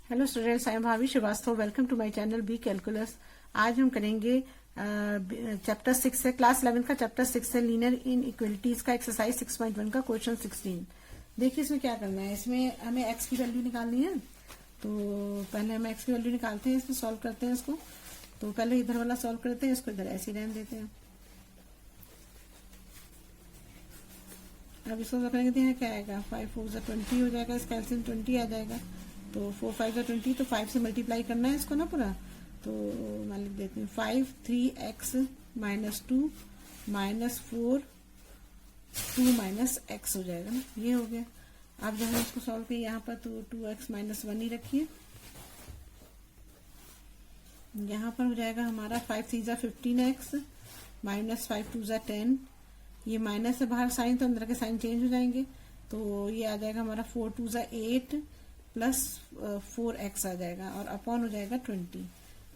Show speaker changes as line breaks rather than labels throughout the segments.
Hello students, I am Bhabhi Srivastava. Welcome to my channel B calculus. आज हम करेंगे chapter 6 से, क्लास 11 का चैप्टर 6 से लीनियर इनइक्वालिटीज का एक्सरसाइज 6.1 का क्वेश्चन 16। देखिए इसमें क्या करना है। इसमें हमें एक्स की वैल्यू निकालनी है, तो पहले हम एक्स की वैल्यू निकालते हैं, इसमें सॉल्व करते हैं इसको। तो पहले इधर वाला सॉल्व करते हैं, इसको इधर ऐसे ही रहने देते हैं। अब इसको करेंगे तो यहाँ क्या आएगा, 5 4 20 हो जाएगा, इसका एलसीएम 20 आ जाएगा। तो 4 5 20, तो 5 से मल्टीप्लाई करना है इसको ना पूरा। तो मैं लिख देती हूँ 5 3x minus 2 minus 4 2 minus x हो जाएगा ना, ये हो गया। अब जब हम इसको सॉल्व किए यहाँ पर, तो 2x माइनस 1 ही रखिए। यहाँ पर हो जाएगा हमारा 5 3 15x माइनस 5 2 10। ये माइनस से बाहर साइन, तो अंदर के साइन चेंज हो जाएंगे। तो ये आ जाएगा हमारा 4 2 8 प्लस 4x आ जाएगा, और अपॉन हो जाएगा 20।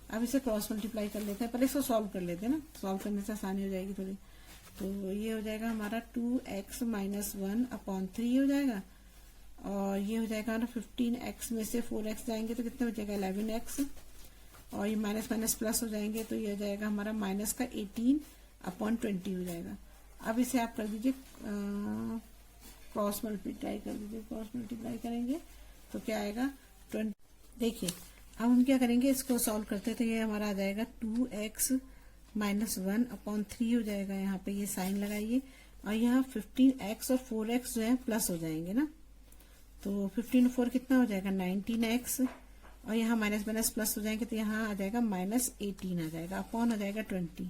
अब इसे क्रॉस मल्टीप्लाई कर लेते हैं, पहले इसको सॉल्व कर लेते हैं ना, सॉल्व करने से आसानी हो जाएगी थोड़ी। तो ये हो जाएगा हमारा 2x माइनस 1 अपॉन 3 हो जाएगा, और ये हो जाएगा हमारा 15x में से 4x जाएंगे तो कितना बचेगा 11x, और ये माइनस माइनस प्लस हो जाएंगे, तो ये हो जाएगा हमारा माइनस का 18 अपॉन 20 हो जाएगा। अब इसे आप कर दीजिए क्रॉस मल्टीप्लाई कर दीजिए। क्रॉस मल्टीप्लाई करेंगे तो क्या आएगा 20। देखिए अब हम क्या करेंगे, इसको सॉल्व करते हैं, तो ये हमारा आ जाएगा 2x माइनस 1 अपॉन 3 हो जाएगा। यहाँ पे ये साइन लगाइए, और यहाँ 15x और 4x जो है प्लस हो जाएंगे ना। तो 15 और 4 कितना हो जाएगा 19x, और यहाँ माइनस माइनस प्लस हो जाएंगे, तो यहाँ आ जाएगा माइनस 18 आ जाएगा, अपॉन हो जाएगा 20।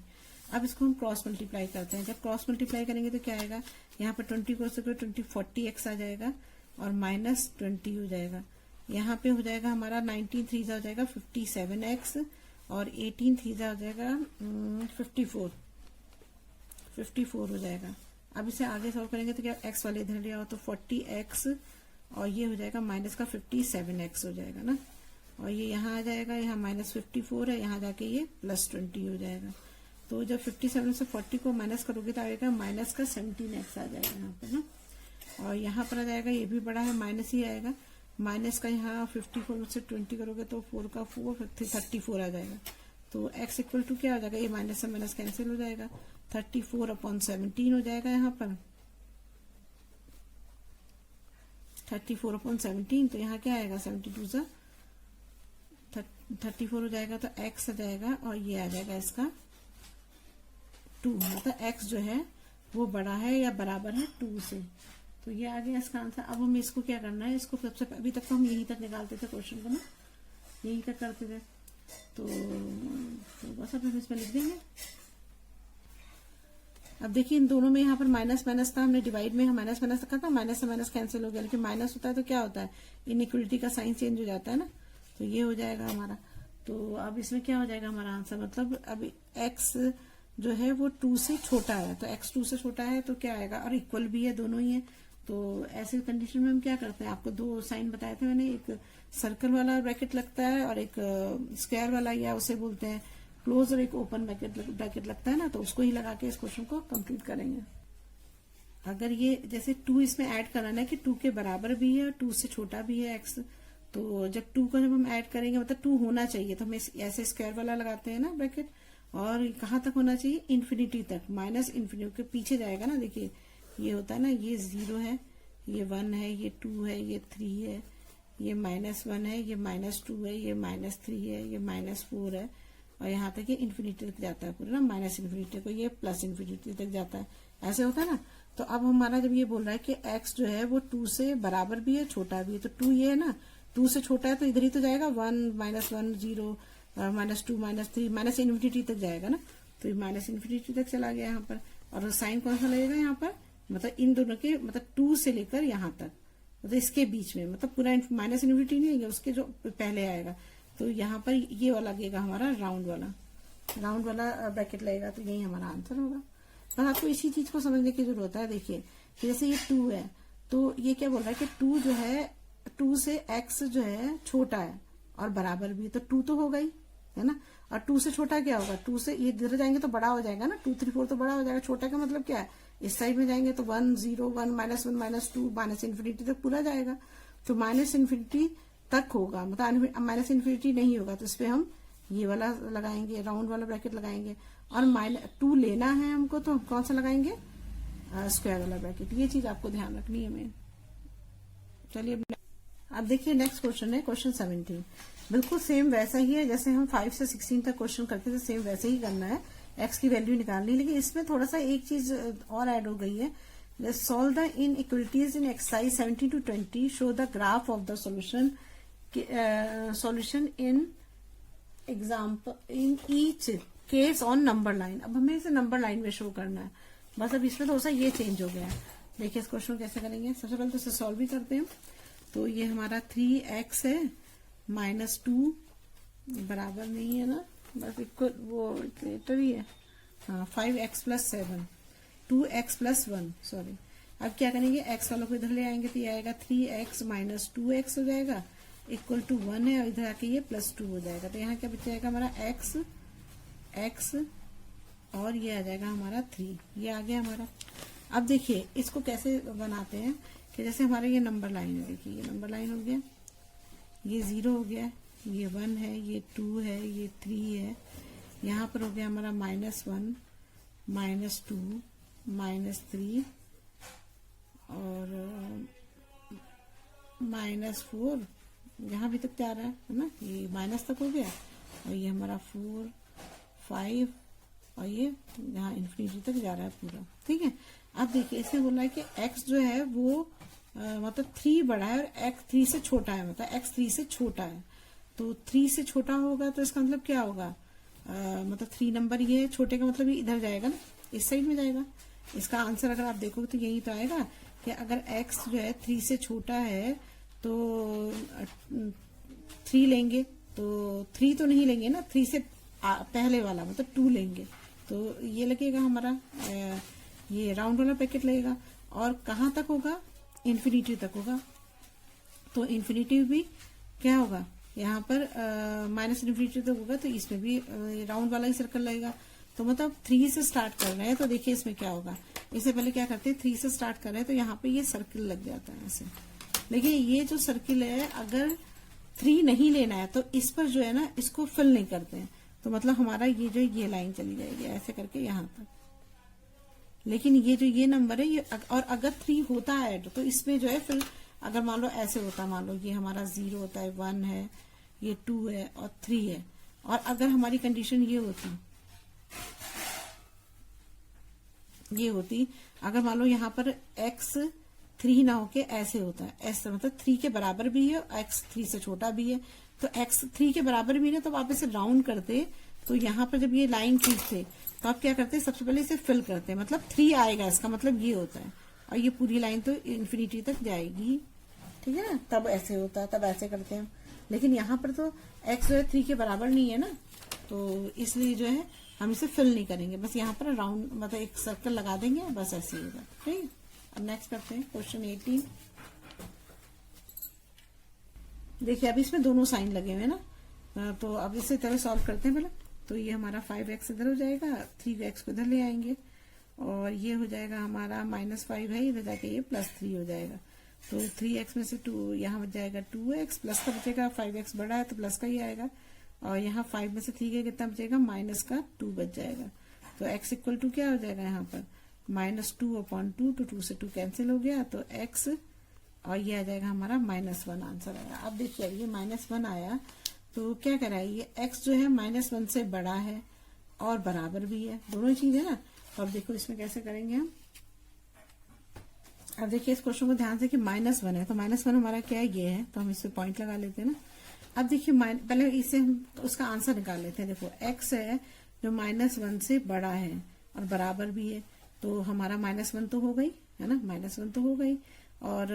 अब इसको हम क्रॉस मल्टीप्लाई करते हैं। जब क्रॉस मल्टीप्लाई करेंगे तो क्या आएगा, यहाँ पर 20 को 20 40x आ जाएगा, और माइनस 20 हो जाएगा। यहाँ पे हो जाएगा हमारा 19 3 हो जाएगा 57x, और 18 3 हो जाएगा 54 हो जाएगा। अब इसे आगे सॉल्व करेंगे तो क्या, x वाले इधर लिया हो तो 40x, और ये हो जाएगा माइनस का 57x हो जाएगा ना, और ये यहाँ आ जाएगा, यहाँ माइनस 54 है, यहाँ जाके ये प्लस 20 हो जाएगा। तो जब 57 से 40 को माइनस करोगे तो आएगा माइनस का 17x आ जाएगा यहाँ पे ना, और यहाँ पर आ जाएगा, ये भी बड़ा है माइनस ही आएगा। माइनस का यहाँ 54 से 20 करोगे तो 4 का 4 34 आ जाएगा। तो x इक्वल टू क्या हो जाएगा, ये माइनस से माइनस कैंसिल हो जाएगा, 34 अपॉन 17 हो जाएगा। यहाँ पर 34 अपॉन 17, तो यहाँ क्या आएगा 72 से 34 हो जाएगा, तो x आ जाएगा, और ये आ जाएगा इसका 2, मतलब x जो है वो बड़ा है या बराबर है 2 से। तो ये आ गया इसका आंसर। अब हमें इसको क्या करना है, इसको सबसे अभी तक तो हम यहीं तक निकालते थे क्वेश्चन को ना, यहीं तक करते थे। तो बस अब हम इसमें लिख देंगे। अब देखिए इन दोनों में यहाँ पर माइनस माइनस था, हमने डिवाइड में माइनस माइनस रखा था, माइनस से माइनस कैंसिल हो गया। लेकिन माइनस होता है तो क्या होता है, इनइक्वालिटी का साइन चेंज हो जाता है ना। तो ये हो जाएगा हमारा। तो अब इसमें क्या हो जाएगा हमारा आंसर, मतलब अब x जो है वो 2 से छोटा है, तो x 2 से छोटा है तो क्या आएगा, और इक्वल भी है, दोनों ही है। तो ऐसे कंडीशन में हम क्या करते हैं, आपको 2 साइन बताए थे मैंने, एक सर्कल वाला ब्रैकेट लगता है और एक स्क्वायर वाला, या उसे बोलते हैं क्लोज, और एक ओपन ब्रैकेट लगता है ना, तो उसको ही लगा के इस क्वेश्चन को कंप्लीट करेंगे। अगर ये जैसे 2 इसमें ऐड कराना है कि 2 के बराबर भी है और 2 से छोटा भी है x, तो जब 2 को जब हम ऐड करेंगे, मतलब 2 होना चाहिए, तो हम ऐसे स्क्वायर वाला लगाते हैं ना ब्रैकेट, और कहाँ तक होना चाहिए, इन्फिनिटी तक, माइनस इन्फिनिटी के पीछे जाएगा ना। देखिए ये होता है ना, ये 0 है, ये 1 है, ये 2 है, ये 3 है, ये -1 है, ये -2 है, ये -3 है, ये -4 है, और यहाँ तक ये इन्फिनिटी तक जाता है पूरा ना, माइनस इन्फिनिटी को ये प्लस इन्फिनिटी तक जाता है, ऐसे होता है ना। तो अब हमारा जब ये बोल रहा है कि x जो है वो 2 से बराबर भी है, छोटा भी है, तो 2 ये है ना, 2 से छोटा है तो इधर ही तो जाएगा, 1 -1 0 -2 -3 माइनस इन्फिनिटी तक जाएगा ना। तो ये माइनस इन्फिनिटी तक चला गया यहाँ पर, और साइन कौन सा लगेगा यहाँ पर, मतलब इन दोनों के, मतलब 2 से लेकर यहाँ तक, मतलब इसके बीच में, मतलब पूरा माइनस इन्फिनिटी नहीं है, उसके जो पहले आएगा। तो यहाँ पर ये वाला लगेगा हमारा राउंड वाला ब्रैकेट लगेगा, तो यही हमारा आंसर होगा। पर आपको इसी चीज को समझने की जरूरत है। देखिए जैसे ये 2 है, तो ये क्या बोल रहा है कि 2 जो है, 2 से x जो है छोटा है और बराबर भी, तो 2 तो होगा ही, है ना। और 2 से छोटा क्या होगा, 2 से ये इधर जाएंगे तो बड़ा हो जाएगा ना, 2 3 4 तो बड़ा हो जाएगा। छोटा का मतलब क्या है, इस साइड में जाएंगे तो 1 0 1 -1 -2 माइनस इन्फिनिटी तक पूरा जाएगा। तो माइनस इन्फिनिटी तक होगा, मतलब माइनस इन्फिनिटी नहीं होगा, तो इस पे हम ये वाला लगाएंगे, राउंड वाला ब्रैकेट लगाएंगे। और -2 लेना है हमको, तो हम कौन सा लगाएंगे, स्क्वायर वाला ब्रैकेट। ये चीज आपको ध्यान रखनी है मेन। चलिए अब देखिए नेक्स्ट क्वेश्चन है क्वेश्चन 17। बिल्कुल सेम वैसा ही है जैसे हम 5 से 16 तक क्वेश्चन करते थे, सेम वैसे ही करना है, एक्स की वैल्यू निकालनी। लेकिन इसमें थोड़ा सा एक चीज और ऐड हो गई है। Solve the inequalities in exercise 17 to 20. Show the graph of the solution. Solution in example in each case on number line. अब हमें इसे नंबर लाइन में शो करना है, बस अब इसमें थोड़ा सा ये चेंज हो गया है। देखिए इस क्वेश्चन कैसे करेंगे। सबसे पहले तो इसे सॉल्व भी करते हैं। तो ये हमारा 3x है -2 बराबर नहीं है ना, बस इक्वल वो इक्वेटर ही है। हाँ 5x + 7 2x + 1 सॉरी। अब क्या करेंगे, x वालों को इधर ले आएंगे तो ये आएगा 3x - 2x हो जाएगा इक्वल टू 1 है, और इधर आके ये +2 हो जाएगा। तो यहाँ क्या बच जाएगा हमारा x और ये आ जाएगा हमारा 3, ये आ गया हमारा। अब देखिए इसको कैसे बनाते हैं कि जैसे हमारा ये नंबर लाइन है, देखिए ये नंबर लाइन हो गया, ये 0 हो गया, ये 1 है, ये 2 है, ये 3 है, यहाँ पर हो गया हमारा -1 -2 -3 और -4, यहाँ भी तक जा रहा है ना, ये माइनस तक हो गया, और ये हमारा 4 5 और ये यहाँ इन्फिनिटी तक जा रहा है पूरा। ठीक है। अब देखिए इसमें बोला है कि x जो है वो मतलब 3 बड़ा है और x 3 से छोटा है, मतलब x 3 से छोटा है। तो 3 से छोटा होगा तो इसका मतलब क्या होगा, मतलब 3 नंबर ये छोटे का मतलब ये इधर जाएगा ना, इस साइड में जाएगा। इसका आंसर अगर आप देखोगे तो यही तो आएगा कि अगर x जो है 3 से छोटा है तो 3 लेंगे, तो 3 तो नहीं लेंगे ना, 3 से पहले वाला मतलब 2 लेंगे, तो ये लगेगा हमारा ये राउंड वाला पैकेट लगेगा। और कहाँ तक होगा, इन्फिनिटी तक होगा। तो इन्फिनिटी भी क्या होगा यहाँ पर -इन्फिनिटी तक होगा, तो इसमें भी राउंड वाला ही सर्कल लगेगा। तो मतलब 3 से स्टार्ट कर रहे हैं, तो देखिए इसमें क्या होगा, इससे पहले क्या करते हैं 3 से स्टार्ट कर रहे हैं तो यहाँ पे ये सर्किल लग जाता है ऐसे। देखिए ये जो सर्किल है अगर 3 नहीं लेना है तो इस पर जो है ना इसको फिल नहीं करते हैं, तो मतलब हमारा ये लाइन चली जाएगी ऐसे करके यहाँ तक। लेकिन ये जो ये नंबर है ये और अगर 3 होता है तो इसमें जो है फिर अगर मान लो ऐसे होता, मान लो ये हमारा 0 होता है, 1 है, ये 2 है और 3 है, और अगर हमारी कंडीशन ये होती अगर मान लो यहाँ पर x 3 ना होके ऐसे होता है, ऐसे मतलब 3 के बराबर भी है, x 3 से छोटा भी है, तो x 3 के बराबर भी है, तो आप इसे राउंड करते तो यहाँ पर जब ये लाइन खींचते तो आप क्या करते हैं, सबसे पहले इसे फिल करते हैं, मतलब 3 आएगा, इसका मतलब ये होता है, और ये पूरी लाइन तो इन्फिनिटी तक जाएगी। ठीक है ना, तब ऐसे होता है, तब ऐसे करते हैं। लेकिन यहाँ पर तो x जो है 3 के बराबर नहीं है ना, तो इसलिए जो है हम इसे फिल नहीं करेंगे, बस यहाँ पर राउंड मतलब एक सर्कल लगा देंगे, बस ऐसे ही होगा। ठीक। अब नेक्स्ट करते हैं क्वेश्चन 18। देखिए अब इसमें दोनों साइन लगे हुए हैं ना, तो अब इसे तरह सॉल्व करते हैं पहले। तो ये हमारा 5x इधर हो जाएगा, 3x को इधर ले आएंगे, और ये हो जाएगा हमारा -5 है, इधर जाके ये +3 हो जाएगा। तो 3x में से 2 यहाँ बच जाएगा 2x, प्लस का बचेगा, 5x बड़ा है तो प्लस का ही आएगा, और यहाँ 5 में से 3 का कितना बचेगा, -2 बच जाएगा। तो x इक्वल टू क्या हो जाएगा यहाँ पर -2/2, तो 2 से 2 कैंसिल हो गया, तो x और ये आ जाएगा हमारा -1 आंसर आएगा। अब देखिए ये -1 आया तो क्या करा है, ये x जो है -1 से बड़ा है और बराबर भी है, दोनों चीज है ना। अब देखो इसमें कैसे करेंगे हम। अब देखिए इस क्वेश्चन को ध्यान से कि -1 है, तो -1 हमारा क्या है, ये है, तो हम इससे पॉइंट लगा लेते हैं ना। अब देखिए पहले इससे हम उसका आंसर निकाल लेते हैं। देखो x है जो -1 से बड़ा है और बराबर भी है, तो हमारा -1 तो हो गई है ना, -1 तो हो गई, और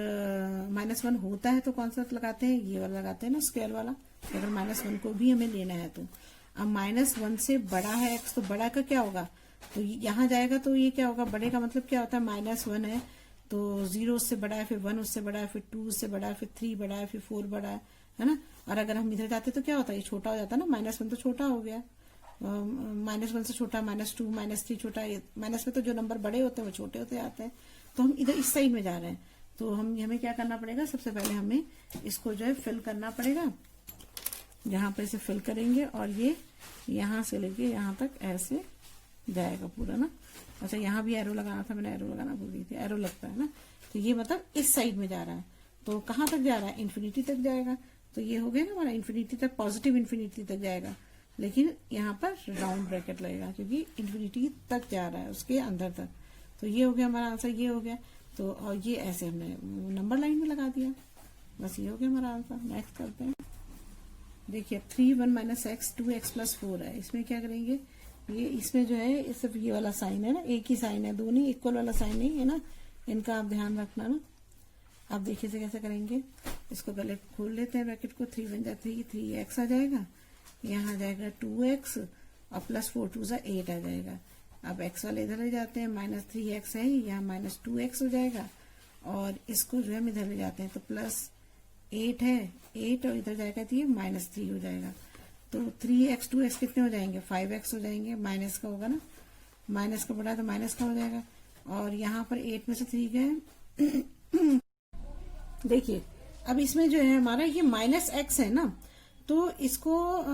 -1 होता है तो कौन सा लगाते हैं, ये वाला लगाते हैं ना, स्क्वायर वाला, अगर -1 को भी हमें लेना है तो। अब -1 से बड़ा है x, तो बड़ा का क्या होगा, तो यहाँ जाएगा, तो ये क्या होगा, बड़े का मतलब क्या होता है, -1 है तो 0 उससे बड़ा है, फिर 1 उससे बड़ा है, फिर 2 उससे बड़ा है, फिर 3 बड़ा है, फिर 4 बड़ा है ना। और अगर हम इधर जाते तो क्या होता है, ये छोटा हो जाता है ना, -1 तो छोटा हो गया, -1 से छोटा, -2 -3 छोटा, माइनस में तो जो नंबर बड़े होते हैं वो छोटे होते जाते हैं, तो हम इधर इस साइड में जा रहे हैं, तो हमें क्या करना पड़ेगा, सबसे पहले हमें इसको जो है फिल करना पड़ेगा। यहाँ पे इसे फिल करेंगे और ये यहाँ से लेके यहाँ तक ऐसे जाएगा पूरा ना। अच्छा, यहाँ भी एरो लगाना था, मैंने एरो लगाना भूल गई थी, एरो लगता है ना। तो ये मतलब इस साइड में जा रहा है, तो कहाँ तक जा रहा है, इन्फिनिटी तक जाएगा। तो ये हो गया ना हमारा, इन्फिनिटी तक, पॉजिटिव इन्फिनिटी तक जाएगा, लेकिन यहाँ पर राउंड ब्रैकेट लगेगा क्योंकि इन्फिनिटी तक जा रहा है, उसके अंदर तक। तो ये हो गया हमारा आंसर, ये हो गया। तो और ये ऐसे हमने नंबर लाइन में लगा दिया, बस ये हो गया हमारा आंसर। नेक्स्ट करते हैं। देखिए 3 1 - x 2x + 4 है। इसमें क्या करेंगे, ये इसमें जो है सिर्फ ये वाला साइन है ना, एक ही साइन है, दोनों इक्वल वाला साइन नहीं है ना, इनका आप ध्यान रखना ना। अब देखिए से कैसे करेंगे, इसको पहले खोल लेते हैं ब्रैकेट को। 3 1 3 3x आ जाएगा, यहाँ आ जाएगा 2x और +4 2 8 आ जाएगा। अब x वाले इधर ले जाते हैं, -3x है, यहाँ -2x हो जाएगा। और इसको जो है हम इधर ले जाते हैं, तो +8 है, 8 और इधर जाएगा तो ये -3 हो जाएगा। तो 3x 2x कितने हो जाएंगे, 5x हो जाएंगे। माइनस का होगा ना, माइनस का बड़ा तो माइनस का हो जाएगा। और यहाँ पर 8 में से 3 गए। देखिए अब इसमें जो है हमारा ये -x है ना, तो इसको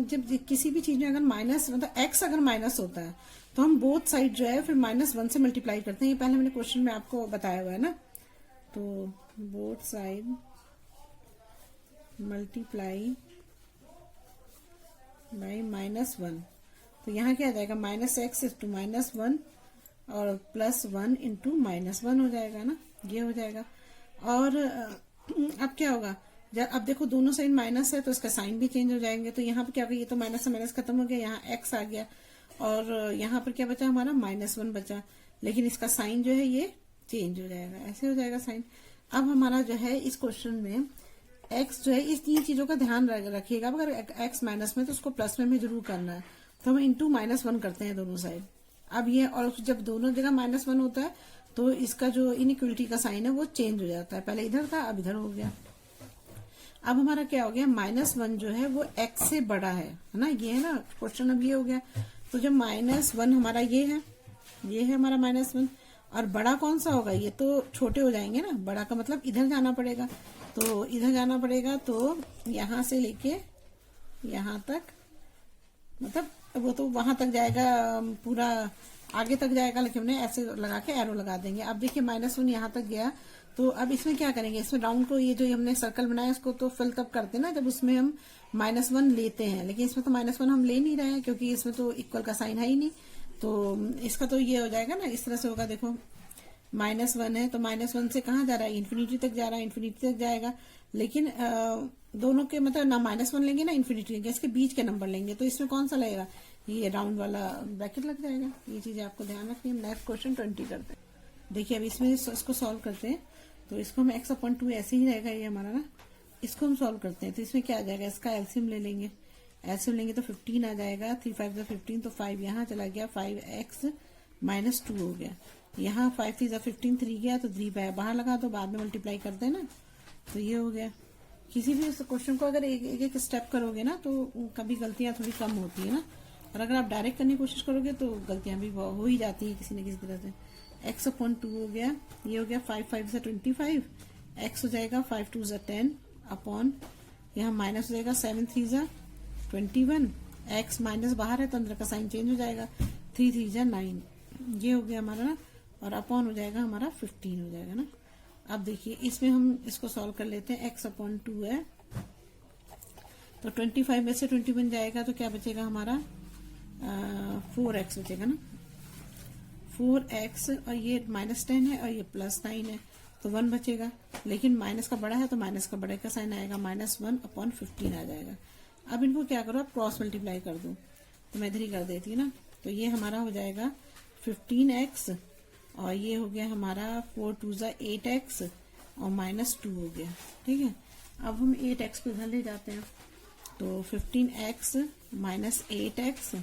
जब किसी भी चीज में अगर माइनस मतलब x अगर माइनस होता है तो हम बोथ साइड जो है फिर -1 से मल्टीप्लाई करते हैं। ये पहले मैंने क्वेश्चन में आपको बताया हुआ है ना। तो बोथ साइड मल्टीप्लाई बाई -1, तो यहाँ क्या आ जाएगा, -x * -1 और +1 × -1 हो जाएगा ना, ये हो जाएगा। और अब क्या होगा, जब अब देखो दोनों साइड माइनस है तो इसका साइन भी चेंज हो जाएंगे। तो यहाँ पर क्या होगा, ये तो माइनस से माइनस खत्म हो गया, यहाँ x आ गया और यहाँ पर क्या बचा हमारा, -1 बचा, लेकिन इसका साइन जो है ये चेंज हो जाएगा, ऐसे हो जाएगा साइन। अब हमारा जो है इस क्वेश्चन में x जो है, इस 3 चीजों का ध्यान रखिएगा। अगर x माइनस में तो उसको प्लस में जरूर करना है, तो हम × -1 करते हैं दोनों साइड। अब ये, और जब दोनों जगह -1 होता है तो इसका जो इनइक्वलिटी का साइन है वो चेंज हो जाता है, पहले इधर था अब इधर हो गया। अब हमारा क्या हो गया, -1 जो है वो x से बड़ा है ना, ये है ना क्वेश्चन। अब ये हो गया, तो जब -1 हमारा ये है हमारा -1, और बड़ा कौन सा होगा, ये तो छोटे हो जाएंगे ना, बड़ा का मतलब इधर जाना पड़ेगा। तो इधर जाना पड़ेगा, तो यहाँ से लेके यहाँ तक, मतलब वो तो वहां तक जाएगा, पूरा आगे तक जाएगा, लेकिन हमने ऐसे लगा के एरो लगा देंगे। अब देखिए -1 यहाँ तक गया, तो अब इसमें क्या करेंगे, इसमें राउंड को, ये जो हमने सर्कल बनाया इसको तो फिल तब करते हैं ना जब उसमें हम -1 लेते हैं, लेकिन इसमें तो -1 हम ले नहीं रहे हैं क्योंकि इसमें तो इक्वल का साइन है ही नहीं। तो इसका तो ये हो जाएगा ना, इस तरह से होगा। देखो -1 है तो -1 से कहाँ जा रहा है, इन्फिनिटी तक जा रहा है, इन्फिनिटी तक जाएगा। लेकिन दोनों के मतलब ना -1 लेंगे ना इन्फिनिटी लेंगे, इसके बीच के नंबर लेंगे, तो इसमें कौन सा लगेगा, ये राउंड वाला ब्रैकेट लग जाएगा। ये चीज आपको ध्यान रखनी है। नेक्स्ट क्वेश्चन 20 करते हैं। देखिए अब इसमें इसको सॉल्व करते हैं, तो इसको हम x/2 ऐसे ही रहेगा ये हमारा ना, इसको हम सॉल्व करते हैं। तो इसमें क्या आ जाएगा, इसका एलसीएम ले लेंगे, एलसीएम लेंगे तो 15 आ जाएगा, 3 5 15, तो 5 यहाँ चला गया, 5x - 2 हो गया। यहाँ 5 3 15, 3 गया तो 3 बाहर लगा दो, बाद में मल्टीप्लाई करते हैं ना, तो ये हो गया। किसी भी क्वेश्चन को अगर एक स्टेप करोगे ना तो कभी गलतियां थोड़ी कम होती है ना, और अगर आप डायरेक्ट करने की कोशिश करोगे तो गलतियां भी हो ही जाती है किसी न किसी तरह से। x/2 हो गया, ये हो गया 5 5 से 25, x हो जाएगा 5 2 10 अपॉन, यहाँ माइनस हो जाएगा 7 3 21, x माइनस बाहर है तो अंदर का साइन चेंज हो जाएगा, 3 3 9, ये हो गया हमारा ना, और अपॉन हो जाएगा हमारा 15 हो जाएगा ना। अब देखिए इसमें हम इसको सॉल्व कर लेते हैं। x/2 है तो 25 में से 21 जाएगा तो क्या बचेगा हमारा, 4x बचेगा ना, 4x, और ये -10 है और ये +9 है तो 1 बचेगा, लेकिन माइनस का बड़ा है तो माइनस का बड़े का साइन आएगा, -1/15 आ जाएगा। अब इनको क्या करो, आप क्रॉस मल्टीप्लाई कर दो, तो मैं इधर ही कर देती हूँ ना, तो ये हमारा हो जाएगा 15x, और ये हो गया हमारा 4 2 8x और -2 हो गया। ठीक है, अब हम 8x को इधर ले जाते हैं, तो 15x - 8x,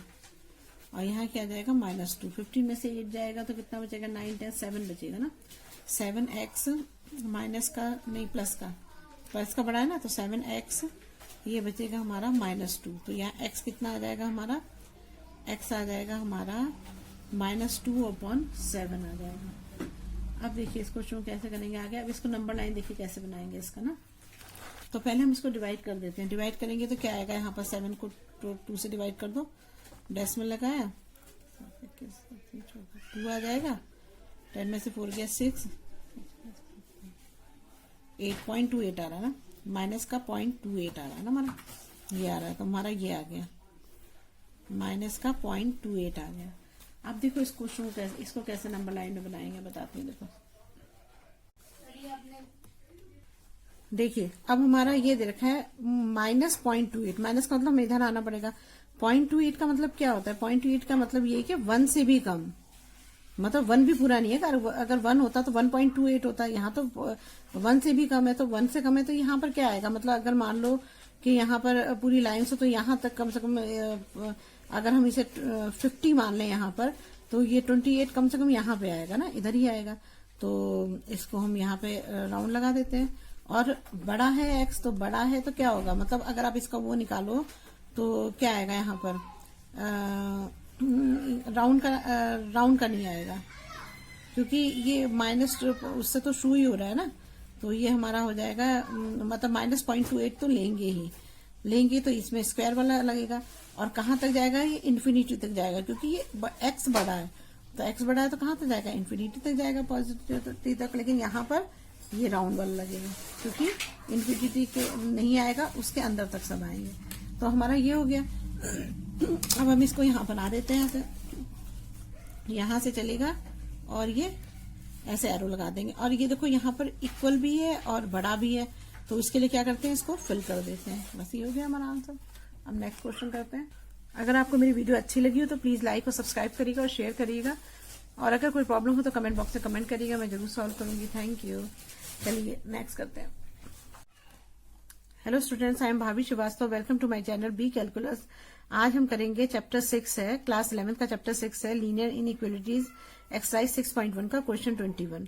और यहाँ क्या जाएगा -2, 15 में से 8 जाएगा तो कितना बचेगा, 9 10 7 बचेगा ना। 7x माइनस का नहीं प्लस का बड़ा है ना, तो 7x, ये बचेगा हमारा -2, तो यहाँ x कितना आ जाएगा हमारा, x आ जाएगा हमारा -2/7 आ जाएगा। अब देखिए इसको शो कैसे करेंगे आगे। अब इसको नंबर लाइन देखिए कैसे बनाएंगे इसका ना। तो पहले हम इसको डिवाइड कर देते हैं। डिवाइड करेंगे तो क्या आएगा, यहाँ पर 7 को 2 से डिवाइड कर दो, डेसिमल लगाया 2 आ जाएगा, 10 में से 4 गया 6, 8.28 आ रहा है ना, माइनस का 0.28 आ रहा है ना हमारा, ये आ रहा है, तो हमारा ये आ गया माइनस का 0.28 आ गया। अब देखो इस क्वेश्चन को इसको कैसे नंबर लाइन में बनाएंगे बताते हैं। देखिए अब हमारा ये दे रखा है माइनस 0.28, माइनस का मतलब इधर आना पड़ेगा। 0.28 का मतलब क्या होता है, 0.28 का मतलब ये कि 1 से भी कम, मतलब 1 भी पूरा नहीं है। अगर 1 होता तो 1.28 होता है, यहाँ तो 1 से भी कम है, तो 1 से कम है तो यहाँ पर क्या आएगा, मतलब अगर मान लो कि यहाँ पर पूरी लाइन से तो यहाँ तक कम से कम अगर हम इसे 50 मान लें यहाँ पर, तो ये 28 कम से कम यहाँ पे आएगा ना, इधर ही आएगा। तो इसको हम यहाँ पे राउंड लगा देते हैं। और बड़ा है x, तो बड़ा है तो क्या होगा, मतलब अगर आप इसका वो निकालो तो क्या आएगा यहाँ पर, राउंड का नहीं आएगा, क्योंकि ये माइनस उससे तो शू ही हो रहा है ना। तो ये हमारा हो जाएगा मतलब माइनस 0.28 तो लेंगे तो इसमें स्क्वायर वाला लगेगा। और कहाँ तक जाएगा, ये इन्फिनिटी तक जाएगा, क्योंकि ये x बड़ा है, तो x बड़ा है तो कहाँ तक जाएगा, इन्फिनिटी तक जाएगा, पॉजिटिव तक। लेकिन यहाँ पर ये राउंड वाला लगेगा, क्योंकि इन्फिनिटी के नहीं आएगा, उसके अंदर तक सब आएंगे। तो हमारा ये हो गया। अब हम इसको यहाँ बना देते हैं, ऐसे यहाँ से चलेगा और ये ऐसे एरो लगा देंगे। और ये देखो यहाँ पर इक्वल भी है और बड़ा भी है, तो इसके लिए क्या करते हैं, इसको फिल कर देते हैं। बस ये हो गया हमारा आंसर। अब नेक्स्ट क्वेश्चन करते हैं। अगर आपको मेरी वीडियो अच्छी लगी हो तो प्लीज लाइक और सब्सक्राइब करिएगा और शेयर करिएगा, और अगर कोई प्रॉब्लम हो तो कमेंट बॉक्स में कमेंट करिएगा, मैं जरूर सॉल्व करूंगी। Thank you. चलिए नेक्स्ट करते हैं। Hello students, I am Bhabhi Srivastava, welcome to my channel B calculus. आज हम करेंगे चैप्टर 6 है, क्लास 11 का चैप्टर 6 है, लीनियर इनइक्वालिटीज, एक्सरसाइज 6.1 का क्वेश्चन 21।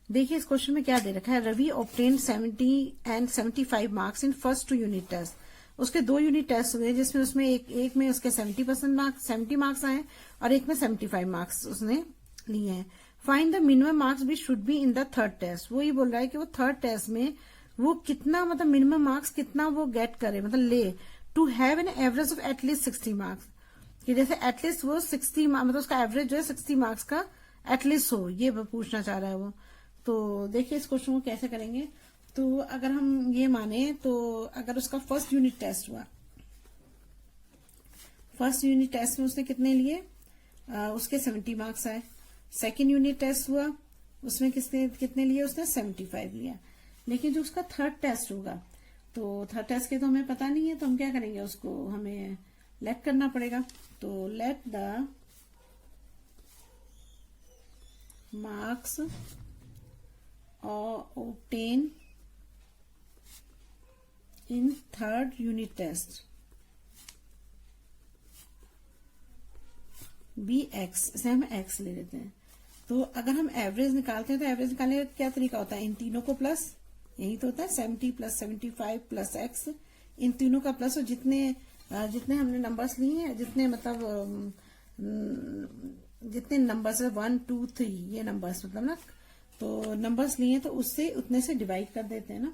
देखिए इस क्वेश्चन में क्या दे रखा है, Ravi obtain 70 and 75 marks in first 2 unit test. उसके 2 यूनिट टेस्ट हुए, जिसमें उसमें एक में उसके 70 मार्क्स आए और एक में 75 मार्क्स उसने लिए हैं। Find the minimum marks which should be in the third test. वो ये बोल रहा है कि वो थर्ड टेस्ट में वो कितना, मतलब मिनिमम मार्क्स कितना वो गेट करे, मतलब ले, to have an average of at least 60 marks, कि जैसे एटलीस्ट वो 60 मतलब उसका एवरेज जो है 60 मार्क्स का एटलीस्ट हो, ये पूछना चाह रहा है वो। तो देखिए इस क्वेश्चन को कैसे करेंगे। तो अगर हम ये माने, तो अगर उसका फर्स्ट यूनिट टेस्ट हुआ, फर्स्ट यूनिट टेस्ट में उसने कितने लिए, उसके 70 मार्क्स आए। सेकेंड यूनिट टेस्ट हुआ, उसमें कितने लिए, उसने 75 लिया। लेकिन जो उसका थर्ड टेस्ट होगा, तो थर्ड टेस्ट के तो हमें पता नहीं है, तो हम क्या करेंगे, उसको हमें लेट करना पड़ेगा। तो let the marks obtained in third unit test be X, इसे हम एक्स ले लेते हैं। तो अगर हम एवरेज निकालते हैं तो एवरेज निकालने का क्या तरीका होता है, इन तीनों को प्लस, यही तो होता है 70 प्लस 75 प्लस एक्स, इन तीनों का प्लस। और जितने हमने नंबर्स लिए हैं, जितने मतलब जितने नंबर्स है 1 2 3 ये नंबर्स मतलब ना, तो नंबर्स लिए तो उससे उतने से डिवाइड कर देते हैं ना,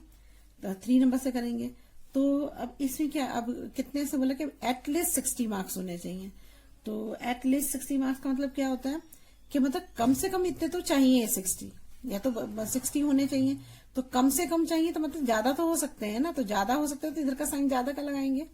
तो 3 नंबर से करेंगे। तो अब इसमें क्या, अब कितने से बोला कि एटलीस्ट 60 मार्क्स होने चाहिए। तो एटलीस्ट 60 मार्क्स का मतलब क्या होता है कि मतलब कम से कम इतने तो चाहिए 60, या तो 60 होने चाहिए। तो कम से कम चाहिए तो मतलब ज्यादा तो हो सकते हैं ना, तो ज्यादा हो सकते हैं तो इधर का साइन ज्यादा का लगाएंगे,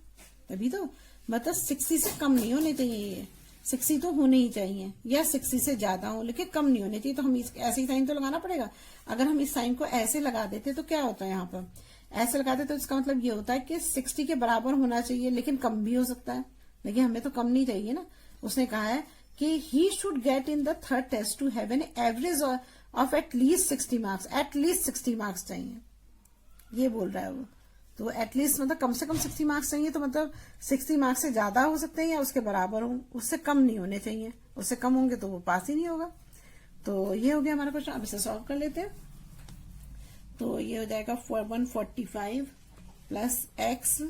तभी तो मतलब 60 से कम नहीं होने चाहिए, ये 60 तो होने ही चाहिए, या 60 से ज्यादा हो लेकिन कम नहीं होने चाहिए। तो हम ऐसे ही साइन तो लगाना पड़ेगा। अगर हम इस साइन को ऐसे लगा देते तो क्या होता है, यहाँ पर ऐसे लगाते तो इसका मतलब ये होता है कि 60 के बराबर होना चाहिए, लेकिन कम भी हो सकता है, लेकिन हमें तो कम नहीं चाहिए ना। उसने कहा है कि he should get in the third test to have an average of at least 60 marks, at least 60 marks चाहिए, ये बोल रहा है वो। तो एटलीस्ट मतलब कम से कम 60 मार्क्स चाहिए, तो मतलब 60 मार्क्स से ज्यादा हो सकते हैं या उसके बराबर हो, उससे कम नहीं होने चाहिए। उससे कम होंगे तो वो पास ही नहीं होगा। तो ये हो गया हमारा क्वेश्चन। अब इसे सॉल्व कर लेते हैं। तो ये हो जाएगा 145 प्लस एक्स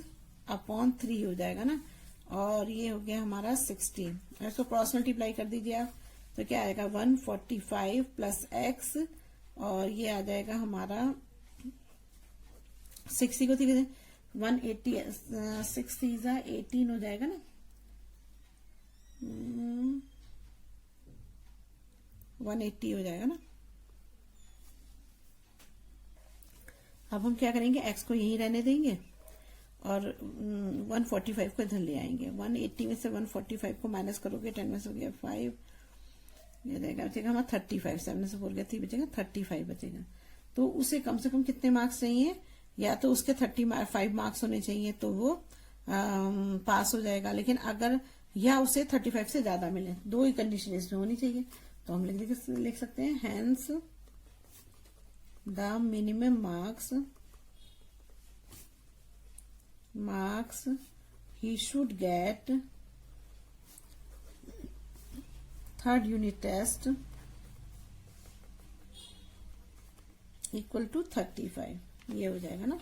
अपॉन 3 हो जाएगा ना, और ये हो गया हमारा 16। इसको क्रॉस मल्टीप्लाई कर दीजिए आप, तो क्या आएगा 145 प्लस एक्स और ये आ जाएगा हमारा 60 को 3 180, 60 18 हो जाएगा ना, 180 हो जाएगा ना। अब हम क्या करेंगे, x को यहीं रहने देंगे और 145 को इधर ले आएंगे। 180 में से 145 को माइनस करोगे, 10 में से हो गया 5, ये रहेगा बचेगा हमारा 35, 7 में से 4 गया 3 बचेगा 35 बचेगा। तो उसे कम से कम कितने मार्क्स चाहिए, या तो उसके 35 मार्क्स होने चाहिए तो वो पास हो जाएगा, लेकिन अगर या उसे 35 से ज्यादा मिले, दो ही कंडीशन इसमें होनी चाहिए। तो हम लिख सकते हैं hence the minimum marks he should get third unit test equal to 35, ये हो जाएगा ना।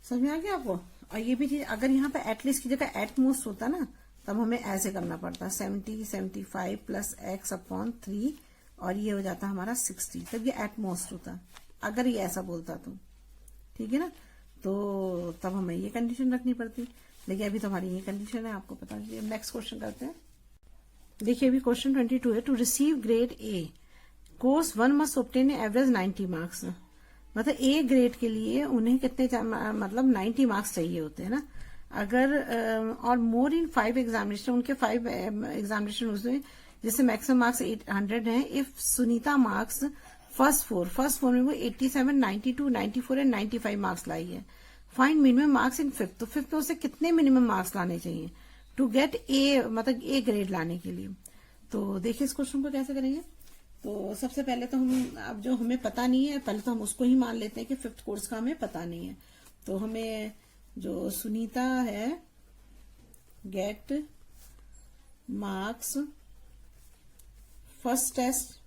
समझ में आ गया आपको। और ये भी चीज अगर यहाँ पे एटलीस्ट की जगह एट मोस्ट होता ना, तब हमें ऐसे करना पड़ता 70 75 प्लस x अपॉन 3 और ये हो जाता हमारा 60, तब ये एट मोस्ट होता अगर ये ऐसा बोलता तो, ठीक है ना। तो तब हमें ये कंडीशन रखनी पड़ती, लेकिन अभी तो हमारी ये कंडीशन है, आपको पता है। नेक्स्ट क्वेश्चन करते हैं। देखिए अभी क्वेश्चन 22 है। To receive grade A course 1 must obtain average 90 marks. मतलब ए ग्रेड के लिए उन्हें कितने मतलब 90 मार्क्स चाहिए होते हैं ना। अगर और मोर इन 5 एग्जामिनेशन, उनके 5 एग्जामिनेशन उसमें जैसे मैक्सिमम मार्क्स 800 है। If Sunita marks first four में वो 87, 92, 94 एंड 95 मार्क्स लाई है। Find minimum marks in fifth. तो फिफ्थ में उसे कितने मिनिमम मार्क्स लाने चाहिए टू गेट ए, मतलब ए ग्रेड लाने के लिए। तो देखिए इस क्वेश्चन को कैसे करेंगे। तो सबसे पहले तो हम, अब जो हमें पता नहीं है पहले तो हम उसको ही मान लेते हैं कि फिफ्थ कोर्स का हमें पता नहीं है। तो हमें जो सुनीता है get marks first test,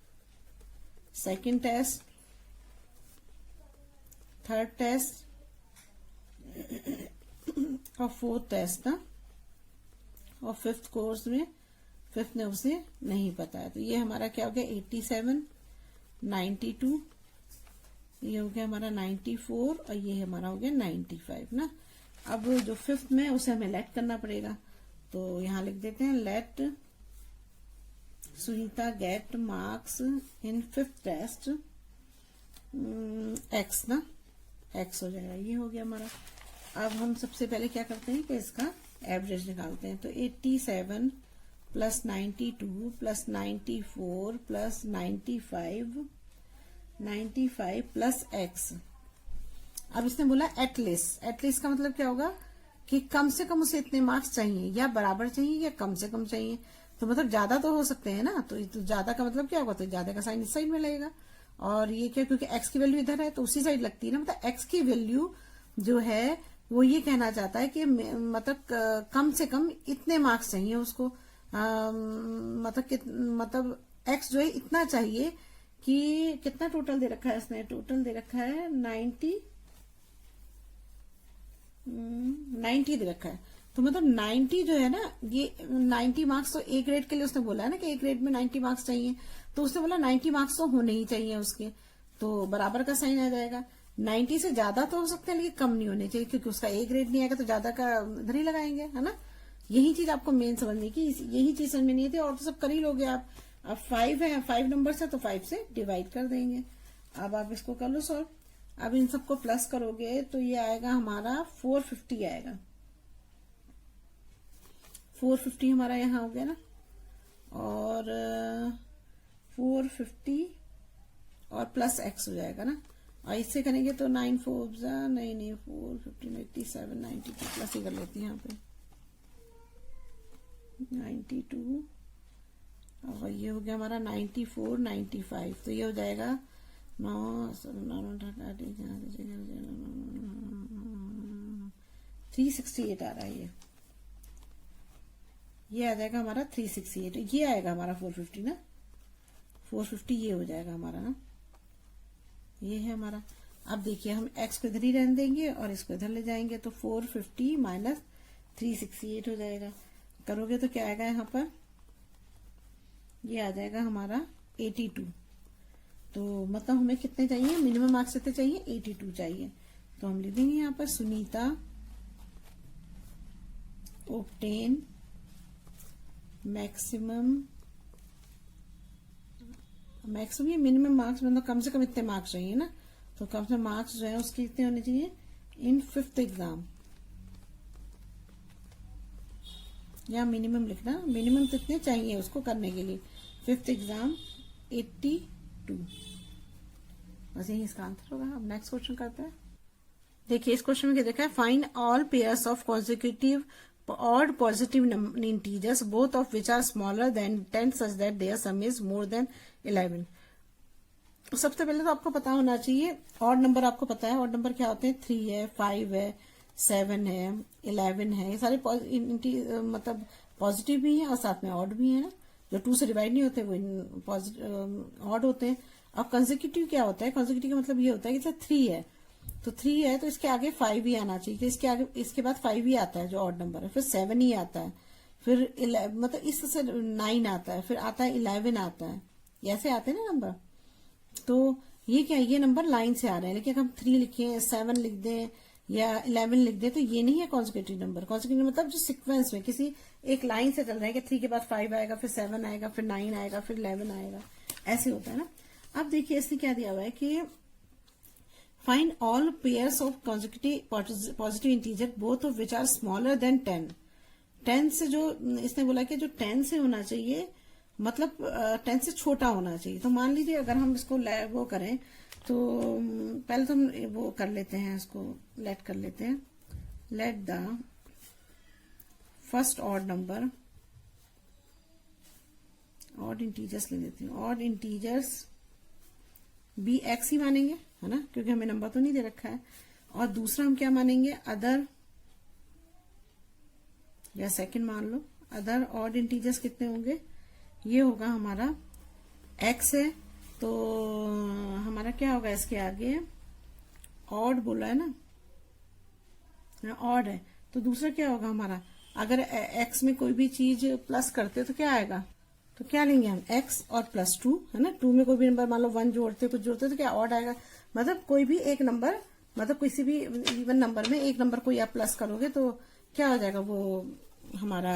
second test, third test और फोर्थ टेस्ट ना, और फिफ्थ कोर्स में फिफ्थ ने उसे नहीं पता है। तो ये हमारा क्या हो गया 87, 92, ये हो गया हमारा 94 और ये हमारा हो गया 95 ना। अब जो फिफ्थ में उसे हमें लेट करना पड़ेगा। तो यहां लिख देते हैं let Sunita get marks in fifth test X ना, एक्स हो जाएगा, ये हो गया हमारा। अब हम सबसे पहले क्या करते हैं कि इसका एवरेज निकालते हैं। तो 87 plus 92 plus 94 plus 95 plus x. अब इसने बोला एटलीस्ट। एटलीस्ट का मतलब क्या होगा कि कम से कम उसे इतने मार्क्स चाहिए, या बराबर चाहिए या कम से कम चाहिए। तो मतलब ज्यादा तो हो सकते हैं ना। तो ज्यादा का मतलब क्या होगा, तो ज्यादा का साइन इस साइड में लगेगा। और ये क्या, क्योंकि एक्स की वैल्यू इधर है तो उसी साइड लगती है ना। मतलब एक्स की वैल्यू जो है वो ये कहना चाहता है कि मतलब कम से कम इतने मार्क्स चाहिए उसको। मतलब एक्स जो है इतना चाहिए कि कितना टोटल दे रखा है इसने, टोटल दे रखा है 90 दे रखा है। तो मतलब 90 जो है ना, ये 90 मार्क्स तो ए ग्रेड के लिए उसने बोला है ना कि ए ग्रेड में 90 मार्क्स चाहिए। तो उसने बोला 90 मार्क्स तो होने ही चाहिए उसके, तो बराबर का साइन आ जाएगा। 90 से ज्यादा तो हो सकते हैं लेकिन कम नहीं होने चाहिए, क्योंकि उसका ए ग्रेड नहीं आएगा तो ज्यादा का इधर ही लगाएंगे, है ना। यही चीज आपको मेन समझने की, यही चीज समझ में नहीं थी, और तो सब कर ही लोगे आप। अब 5 है, 5 नंबर है तो 5 से डिवाइड कर देंगे। अब आप इसको कर लो सॉल्व। अब इन सबको प्लस करोगे तो ये आएगा हमारा 450 आएगा। 450 हमारा यहाँ हो गया ना, और 450 और प्लस एक्स हो जाएगा ना। और इससे करेंगे तो 9 4 नहीं 450 87 92 प्लस ही कर लेती है यहाँ पे 92, और ये हो गया हमारा 94 95। तो ये हो जाएगा 368 आ रहा है। ये आ जाएगा हमारा 368। ये आएगा हमारा 450 ना, 450 ये हो जाएगा हमारा ना, ये है हमारा। अब देखिए हम x को इधर ही रहने देंगे और इसको इधर ले जाएंगे। तो 450 माइनस 368 हो जाएगा। करोगे तो क्या आएगा यहाँ पर, ये आ जाएगा हमारा 82। तो मतलब हमें कितने चाहिए, मिनिमम मार्क्स कितने चाहिए, 82 चाहिए। तो हम लिख देंगे यहाँ पर सुनीता obtain मैक्सिमम ये मिनिमम मार्क्स मतलब कम से कम इतने मार्क्स चाहिए ना, तो कम से कम मार्क्स जो है उसके कितने होने चाहिए इन 5th एग्जाम, या मिनिमम लिखना, मिनिमम कितने चाहिए उसको करने के लिए 5th एग्जाम 82। बस यही इसका आंसर होगा। अब नेक्स्ट क्वेश्चन करते हैं। देखिए इस क्वेश्चन में क्या देखा है, find all pairs of consecutive odd positive integers both of which are smaller than 10 such that their sum is more than 11। तो सबसे पहले तो आपको पता होना चाहिए ऑड नंबर, आपको पता है ऑड नंबर क्या होते हैं, 3 है, 5 है, 7 है, 11 है, ये सारे मतलब पॉजिटिव भी है और साथ में ऑड भी है ना, जो 2 से डिवाइड नहीं होते वो ऑड होते हैं। अब कंसेक्यूटिव क्या होता है, कंसेक्यूटिव का मतलब ये होता है कि 3 है तो 3 है तो इसके आगे 5 ही आना चाहिए, इसके आगे इसके बाद 5 ही आता है जो ऑड नंबर है, फिर 7 ही आता है, फिर 11 मतलब इससे 9 आता है, फिर आता है 11 आता है, ऐसे आते हैं ना नंबर। तो ये क्या है, ये नंबर लाइन से आ रहे हैं, लेकिन हम 3 लिखें, 7 लिख दें या 11 लिख दें तो ये नहीं है कॉन्जिक्यूटिव नंबर। कॉन्जिक्यूटिव मतलब जो सिक्वेंस में किसी एक लाइन से चल रहा है कि 3 के बाद 5 आएगा, फिर 7 आएगा, फिर 9 आएगा, फिर 11 आएगा, ऐसे होता है ना। अब देखिए इसने क्या दिया हुआ है कि find all pairs of consecutive positive integer both of which are smaller than 10। 10 से जो इसने बोला कि जो 10 से होना चाहिए मतलब 10 से छोटा होना चाहिए। तो मान लीजिए अगर हम इसको वो करें तो पहले तो हम वो कर लेते हैं, इसको लेट कर लेते हैं, late the first odd number, odd integers ले लेते हैं, ऑड इंटीजर्स बी एक्स ही मानेंगे है ना, क्योंकि हमें नंबर तो नहीं दे रखा है। और दूसरा हम क्या मानेंगे, अदर या सेकंड मान लो, अदर ऑड इंटीजर्स कितने होंगे, ये होगा हमारा एक्स है तो हमारा क्या होगा इसके आगे, ऑड बोला है ना, ऑड है तो दूसरा क्या होगा हमारा, अगर एक्स में कोई भी चीज प्लस करते तो क्या आएगा, तो क्या लेंगे हम एक्स और +2 है ना, 2 में कोई भी नंबर मान लो 1 जोड़ते कुछ जोड़ते तो क्या ऑड आएगा, मतलब कोई भी एक नंबर मतलब किसी भी इवन नंबर में एक नंबर को आप प्लस करोगे तो क्या हो जाएगा, वो हमारा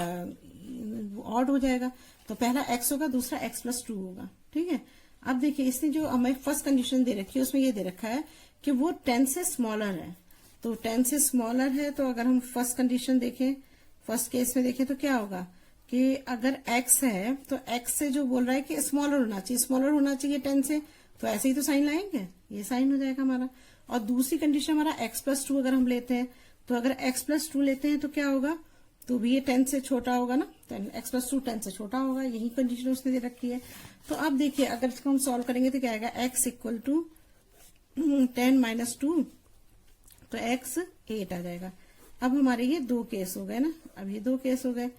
ऑड हो जाएगा। तो पहला एक्स होगा, दूसरा x + 2 होगा, ठीक है। अब देखिए इसने जो हमें फर्स्ट कंडीशन दे रखी है उसमें ये दे रखा है कि वो 10 से स्मॉलर है, तो 10 से स्मॉलर है तो अगर हम फर्स्ट कंडीशन देखें, फर्स्ट केस में देखें तो क्या होगा कि अगर x है तो x से जो बोल रहा है कि स्मॉलर होना चाहिए, स्मॉलर होना चाहिए 10 से, तो ऐसे ही तो साइन लाएंगे, ये साइन हो जाएगा हमारा। और दूसरी कंडीशन हमारा x + 2 अगर हम लेते हैं तो अगर x + 2 लेते हैं तो क्या होगा, तो भी ये 10 से छोटा होगा ना, x + 2 10 से छोटा होगा, यही कंडीशन उसने दे रखी है। तो अब देखिए अगर इसको हम सॉल्व करेंगे तो क्या आएगा, x = 10 - 2 तो x 8 आ जाएगा। अब हमारे ये 2 केस हो गए ना, अब ये 2 केस हो गए।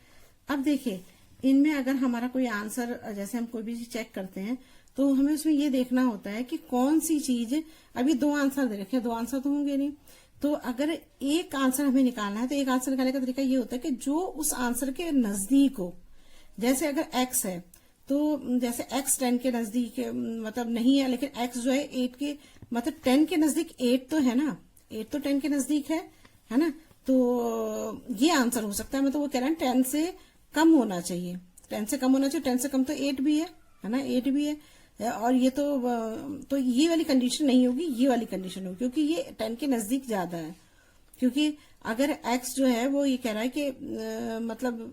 अब देखिए इनमें अगर हमारा कोई आंसर, जैसे हम कोई भी चीज चेक करते हैं तो हमें उसमें ये देखना होता है कि कौन सी चीज, अभी 2 आंसर दे रखे हैं, 2 आंसर तो होंगे नहीं, तो अगर एक आंसर हमें निकालना है तो एक आंसर निकालने का तरीका ये होता है कि जो उस आंसर के नजदीक हो, जैसे अगर x है तो जैसे x 10 के नजदीक मतलब नहीं है, लेकिन x जो है 8 के मतलब 10 के नजदीक 8 तो है ना, 8 तो 10 के नजदीक है ना, तो ये आंसर हो सकता है। मतलब वो कह रहा है 10 से कम होना चाहिए, 10 से कम होना चाहिए, 10 से कम तो 8 भी है ना, 8 भी है, और ये तो ये वाली कंडीशन नहीं होगी, ये वाली कंडीशन होगी, क्योंकि ये 10 के नजदीक ज्यादा है। क्योंकि अगर x जो है वो ये कह रहा है कि मतलब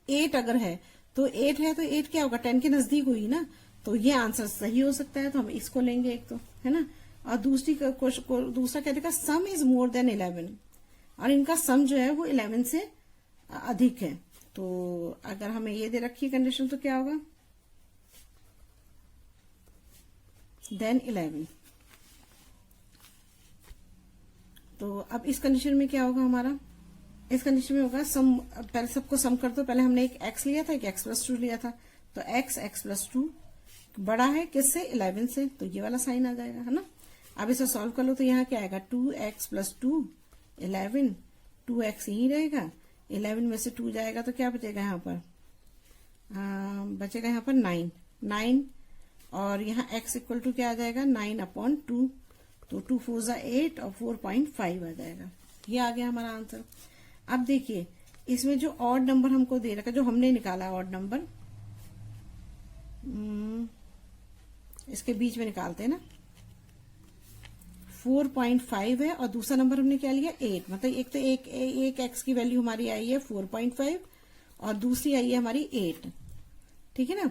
8 अगर है तो 8 है तो 8 क्या होगा, 10 के नजदीक हुई ना, तो ये आंसर सही हो सकता है, तो हम इसको लेंगे एक तो, है ना। और दूसरा क्या देखा, सम इज मोर देन 11, और इनका सम जो है वो 11 से अधिक है। तो अगर हमें ये दे रखी है कंडीशन तो क्या होगा, देन 11। तो अब इस कंडीशन में क्या होगा हमारा, इस कंडीशन में होगा सम, पहले सबको सम कर दो, पहले हमने एक x लिया था, एक x + 2 लिया था, तो x + 2 बड़ा है किससे, 11 से, तो ये वाला साइन आ जाएगा, है ना। अब इसे सॉल्व कर लो तो यहाँ क्या आएगा, 2x + 2 11, 2x यही रहेगा, 11 में से 2 जाएगा तो क्या बचेगा यहाँ पर, बचेगा यहाँ पर 9, और यहाँ x इक्वल टू क्या आ जाएगा 9/2, तो 2 4 8 और 4.5 आ जाएगा। ये आ गया हमारा आंसर। अब देखिए इसमें जो ऑड नंबर हमको दे रखा, जो हमने निकाला ऑड नंबर, इसके बीच में निकालते हैं ना, 4.5 है और दूसरा नंबर हमने क्या लिया 8, मतलब एक तो एक x की वैल्यू हमारी आई है 4.5 और दूसरी आई है हमारी 8, ठीक है ना।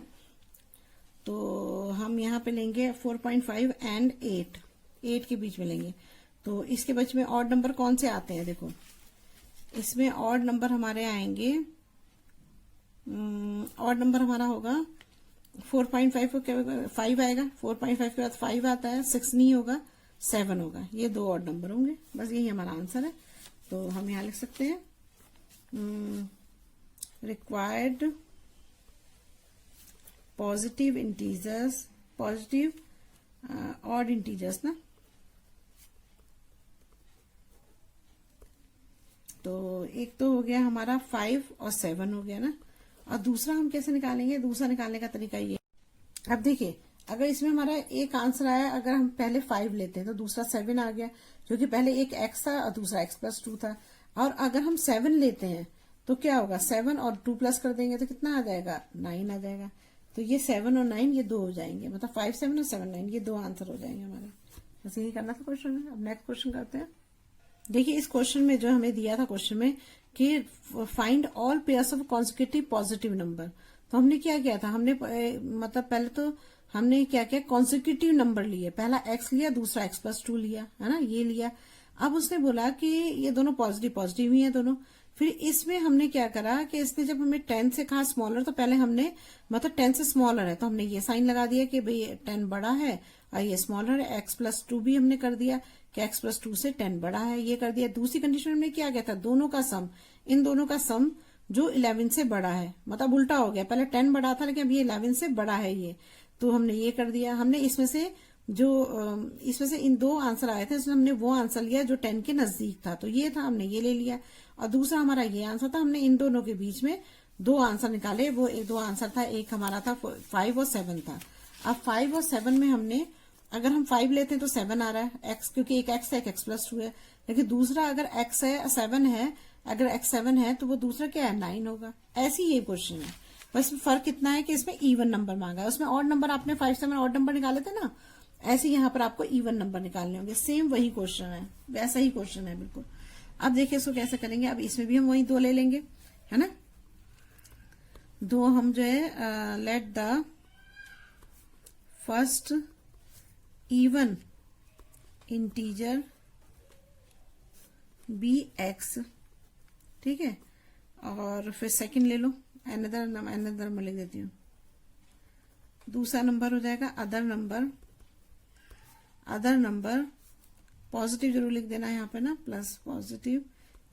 तो हम यहाँ पे लेंगे 4.5 एंड 8 के बीच में लेंगे। तो इसके बीच में ऑड नंबर कौन से आते हैं, देखो इसमें ऑड नंबर हमारे आएंगे, ऑड नंबर हमारा होगा 4.5 को 5 आएगा, 4.5 के बाद 5 आता है, 6 नहीं होगा 7 होगा, ये 2 ऑड नंबर होंगे। बस यही हमारा आंसर है। तो हम यहाँ लिख सकते हैं required positive integers, positive odd integers ना। तो एक तो हो गया हमारा 5 और 7 हो गया ना। और दूसरा हम कैसे निकालेंगे, दूसरा निकालने का तरीका ये, अब देखिए अगर इसमें हमारा एक आंसर आया, अगर हम पहले 5 लेते हैं तो दूसरा 7 आ गया, क्योंकि पहले एक x था और दूसरा x+2 था। और अगर हम 7 लेते हैं तो क्या होगा, 7 और 2 प्लस कर देंगे तो कितना आ जाएगा 9 आ जाएगा। तो ये 7 और 9 ये 2 हो जाएंगे, मतलब 5 7 और 7 9 ये 2 आंसर हो जाएंगे हमारे। बस यही करना था क्वेश्चन में। अब नेक्स्ट क्वेश्चन करते हैं। देखिए इस क्वेश्चन में जो हमें दिया था क्वेश्चन में कि find all pairs of consecutive positive number, तो हमने क्या किया था, हमने मतलब पहले तो हमने क्या किया, कॉन्सिक्यूटिव नंबर लिए, पहला x लिया, दूसरा x+2 लिया, है ना, ये लिया। अब उसने बोला कि ये दोनों पॉजिटिव पॉजिटिव ही है दोनों। फिर इसमें हमने क्या करा कि इसने जब हमें 10 से कहा स्मॉलर, तो पहले हमने मतलब 10 से स्मॉलर है तो हमने ये साइन लगा दिया कि भाई 10 बड़ा है और ये स्मॉलर है। x+2 भी हमने कर दिया कि x+2 से 10 बड़ा है, ये कर दिया। दूसरी कंडीशन में क्या गया था, दोनों का सम, इन दोनों का सम जो 11 से बड़ा है, मतलब उल्टा हो गया, पहले 10 बड़ा था लेकिन अब ये 11 से बड़ा है ये, तो हमने ये कर दिया। हमने इसमें से इन 2 आंसर आए थे, इसमें हमने वो आंसर लिया जो 10 के नजदीक था, तो ये था, हमने ये ले लिया। और दूसरा हमारा ये आंसर था, हमने इन दोनों के बीच में 2 आंसर निकाले, वो 2 आंसर था, एक हमारा था 5 और 7 था। अब 5 और 7 में हमने, अगर हम 5 लेते हैं तो 7 आ रहा है x, क्योंकि एक x है, एक x+2 है। लेकिन दूसरा अगर x है 7 है, अगर x 7 है तो वो दूसरा क्या है 9 होगा। ऐसी ये क्वेश्चन है, बस फर्क कितना है कि इसमें इवन नंबर मांगा है, उसमें ऑड नंबर आपने 5 7 ऑड नंबर निकाले थे ना, ऐसे यहाँ पर आपको इवन नंबर निकालने होंगे। सेम वही क्वेश्चन है, वैसा ही क्वेश्चन है बिल्कुल। अब देखिए इसको कैसे करेंगे, अब इसमें भी हम वही 2 ले लेंगे, है ना। 2 हम जो है let the first even integer be x, ठीक है, और फिर सेकंड ले लो, अनदर नंबर लिख देती हूँ। दूसरा नंबर हो जाएगा अदर नंबर पॉजिटिव जरूर लिख देना है यहाँ पे ना, प्लस पॉजिटिव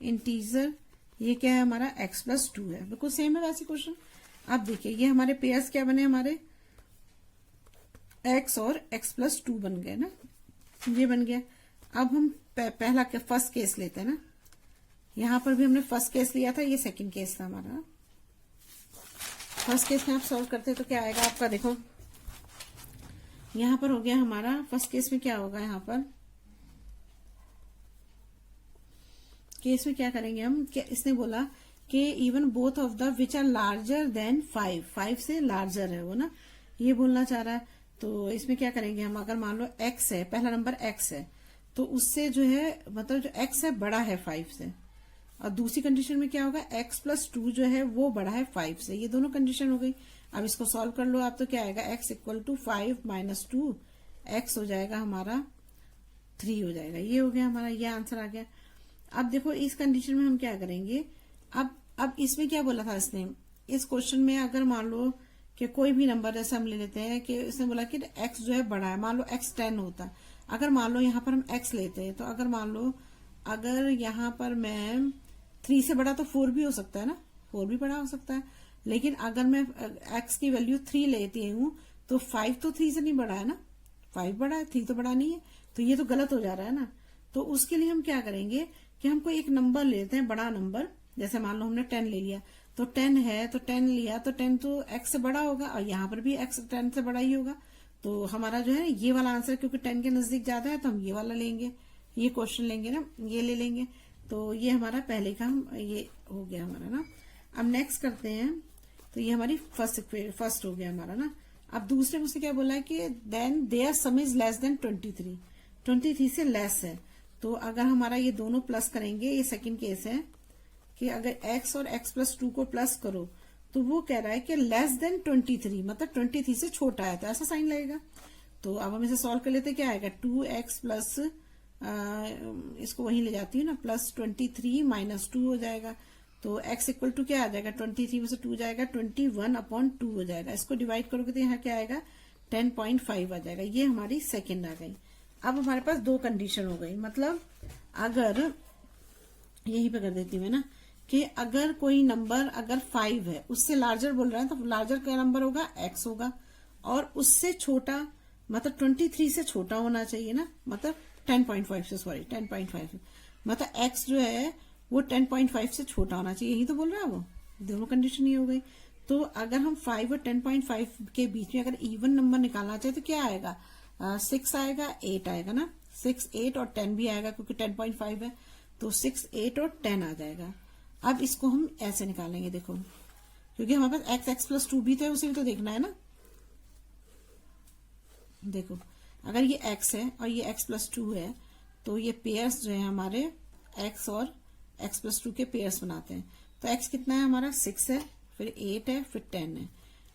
इंटीजर, ये क्या है हमारा x+2 है, बिल्कुल सेम है वैसे क्वेश्चन। अब देखिए ये हमारे पेयर्स क्या बने, हमारे x और x+2 बन गए ना, ये बन गया। अब हम पहला फर्स्ट केस लेते हैं ना, यहाँ पर भी हमने फर्स्ट केस लिया था, ये सेकंड केस था हमारा। फर्स्ट केस में आप सॉल्व करते तो क्या आएगा आपका, देखो यहाँ पर हो गया हमारा फर्स्ट केस में क्या होगा, यहाँ पर केस में क्या करेंगे हम, क्या इसने बोला कि even both of the which are larger than 5 से लार्जर है वो ना, ये बोलना चाह रहा है। तो इसमें क्या करेंगे हम, अगर मान लो x है, पहला नंबर x है, तो उससे जो है मतलब जो x है बड़ा है 5 से, और दूसरी कंडीशन में क्या होगा, x+2 जो है वो बड़ा है 5 से, ये दोनों कंडीशन हो गई। अब इसको सॉल्व कर लो आप, तो क्या आएगा, x equal to 5 minus 2, x हो जाएगा हमारा 3 हो जाएगा, ये हो गया हमारा, ये आंसर आ गया। अब देखो इस कंडीशन में हम क्या करेंगे, अब इसमें क्या बोला था इसने, इस क्वेश्चन में अगर मान लो कि कोई भी नंबर जैसे हम ले लेते हैं कि इसने बोला कि x जो है बड़ा है, मान लो x 10 होता, अगर मान लो यहाँ पर हम x लेते हैं, तो अगर मान लो अगर यहाँ पर मैं 3 से बड़ा तो 4 भी हो सकता है ना, 4 भी बड़ा हो सकता है, लेकिन अगर मैं x की वैल्यू 3 लेती हूँ तो 5 तो 3 से नहीं बड़ा है ना, 5 बड़ा है, 3 तो बड़ा नहीं है, तो ये तो गलत हो जा रहा है ना। तो उसके लिए हम क्या करेंगे कि हमको एक नंबर लेते हैं, बड़ा नंबर, जैसे मान लो हमने 10 ले लिया, तो 10 है तो 10 लिया, तो 10 तो x से बड़ा होगा, और यहाँ पर भी x 10 से बड़ा ही होगा, तो हमारा जो है ये वाला आंसर, क्योंकि 10 के नजदीक ज्यादा है तो हम ये वाला लेंगे, ये क्वेश्चन लेंगे ना, ये ले लेंगे। तो ये हमारा पहले का हम ये हो गया हमारा ना। अब नेक्स्ट करते हैं, तो ये हमारी फर्स्ट हो गया हमारा ना। अब दूसरे में उसने क्या बोला है कि then their sum is less than 23 से लेस है। तो अगर हमारा ये दोनों प्लस करेंगे, ये सेकंड केस है कि अगर x और x+2 को प्लस करो तो वो कह रहा है कि लेस देन 23, मतलब 23 से छोटा है, तो ऐसा साइन लगेगा। तो अब हम इसे सॉल्व कर लेते, क्या आएगा 2x प्लस इसको वहीं ले जाती हूँ ना, प्लस 23 माइनस 2 हो जाएगा। तो x इक्वल टू क्या आ जाएगा, 23 में से 2 जाएगा 21/2 हो जाएगा। इसको डिवाइड करोगे तो यहाँ क्या आएगा 10.5 आ जाएगा। ये हमारी सेकंड आ गई। अब हमारे पास दो कंडीशन हो गई, मतलब अगर यहीं पे कर देती हूँ मैं ना, कि अगर कोई नंबर अगर 5 है उससे लार्जर बोल रहा है, तो लार्जर का नंबर होगा x होगा, और उससे छोटा मतलब 23 से छोटा होना चाहिए ना, मतलब 10.5 से, सॉरी 10.5, मतलब x जो है वो 10.5 से छोटा होना चाहिए, यही तो बोल रहा है वो। दोनों कंडीशन ये हो गई। तो अगर हम 5 और 10.5 के बीच में अगर इवन नंबर निकालना चाहे तो क्या आएगा, 6 आएगा, 8 आएगा ना, 6, 8 और 10 भी आएगा क्योंकि 10.5 है, तो 6, 8 और 10 आ जाएगा। अब इसको हम ऐसे निकालेंगे, देखो, क्योंकि हमारे पास x+2 भी तो है, उसे भी तो देखना है ना। देखो अगर ये x है और ये x+2 है, तो ये पेयर्स जो है हमारे x और x+2 के पेयर्स बनाते हैं। तो x कितना है हमारा 6 है, फिर 8 है, फिर 10 है।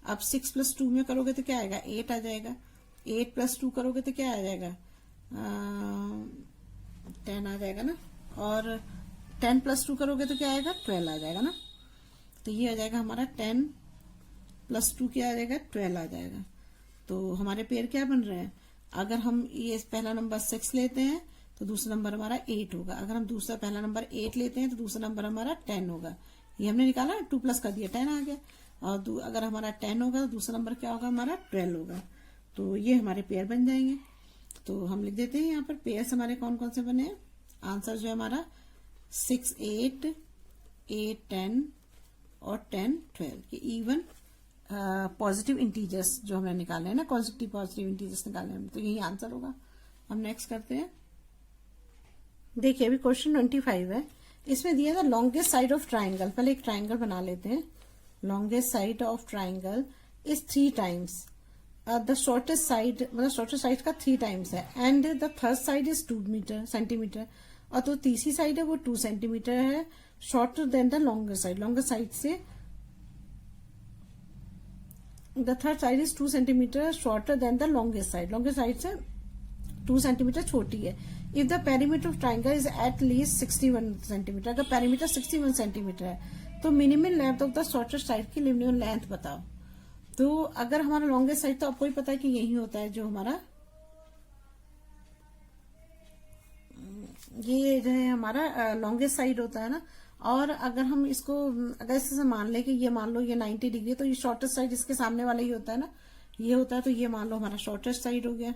अब 6+2 में करोगे तो क्या आएगा 8 आ जाएगा, 8+2 करोगे तो क्या आ जाएगा 10 आ जाएगा ना, और 10+2 करोगे तो क्या आएगा 12 आ जाएगा ना। तो ये आ जाएगा हमारा 10+2 क्या आ जाएगा 12 आ जाएगा। तो हमारे पेयर क्या बन रहे हैं, अगर हम ये पहला नंबर 6 लेते हैं तो दूसरा नंबर हमारा 8 होगा, अगर हम दूसरा पहला नंबर 8 लेते हैं तो दूसरा नंबर हमारा 10 होगा। ये हमने निकाला 2 प्लस कर दिया 10 आ गया, और अगर हमारा 10 होगा तो दूसरा नंबर क्या होगा हमारा 12 होगा। तो ये हमारे पेयर बन जाएंगे। तो हम लिख देते हैं यहाँ पर पेयर्स हमारे कौन कौन से बने हैं। आंसर जो है हमारा 6, 8, 8, 10 और 10, 12, ये इवन पॉजिटिव इंटीजर्स जो हमने निकाले हैं ना, पॉजिटिव इंटीजर्स निकाले हैं, तो यही आंसर होगा। हम नेक्स्ट करते हैं। देखिए अभी क्वेश्चन 25 है, इसमें दिया था लॉन्गेस्ट साइड ऑफ ट्राइंगल। पहले एक ट्राइंगल बना लेते हैं। Longest side of triangle is 3 times, the shortest side, मतलब शॉर्टेस्ट साइड का 3 टाइम्स है, and the third side is 2 centimetre, और तो तीसरी साइड है वो 2 सेंटीमीटर है, shorter than the longer side. Longer side से the third side is 2 centimetre shorter than the longest side. Longest side से 2 सेंटीमीटर छोटी है। If the perimeter of triangle is at least 61 centimetre, अगर perimeter 61 centimetre है तो minimum length of the shortest side की minimum length बताओ। तो अगर हमारा लॉन्गेस्ट साइड, तो आपको ही पता है कि यही होता है जो हमारा ये जो है हमारा लॉन्गेस्ट साइड होता है ना। और अगर हम इसको अगर इससे मान ले कि ये मान लो ये 90 डिग्री, तो ये शॉर्टेस्ट साइड इसके सामने वाला ही होता है ना, ये होता है, तो ये मान लो हमारा शॉर्टेस्ट साइड हो गया।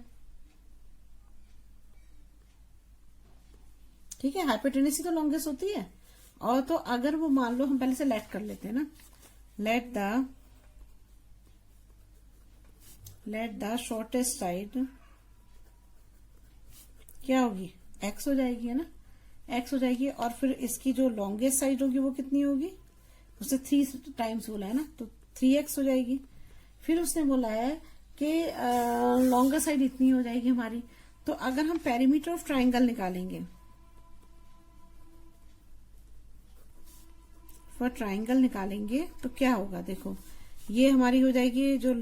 ठीक है, हाइपोटेन्यूज तो लॉन्गेस्ट होती है। और तो अगर वो मान लो हम पहले से लेट कर लेते हैं ना, लेट द शॉर्टेस्ट साइड क्या होगी x हो जाएगी, है ना, x हो जाएगी। और फिर इसकी जो लॉन्गेस्ट साइड होगी वो कितनी होगी, उससे 3 टाइम्स बोला है ना, तो 3x हो जाएगी। फिर उसने बोला है कि लॉन्गर साइड इतनी हो जाएगी हमारी। तो अगर हम पेरीमीटर ऑफ ट्राइंगल निकालेंगे, फॉर ट्राइंगल निकालेंगे तो क्या होगा, देखो ये हमारी हो जाएगी जो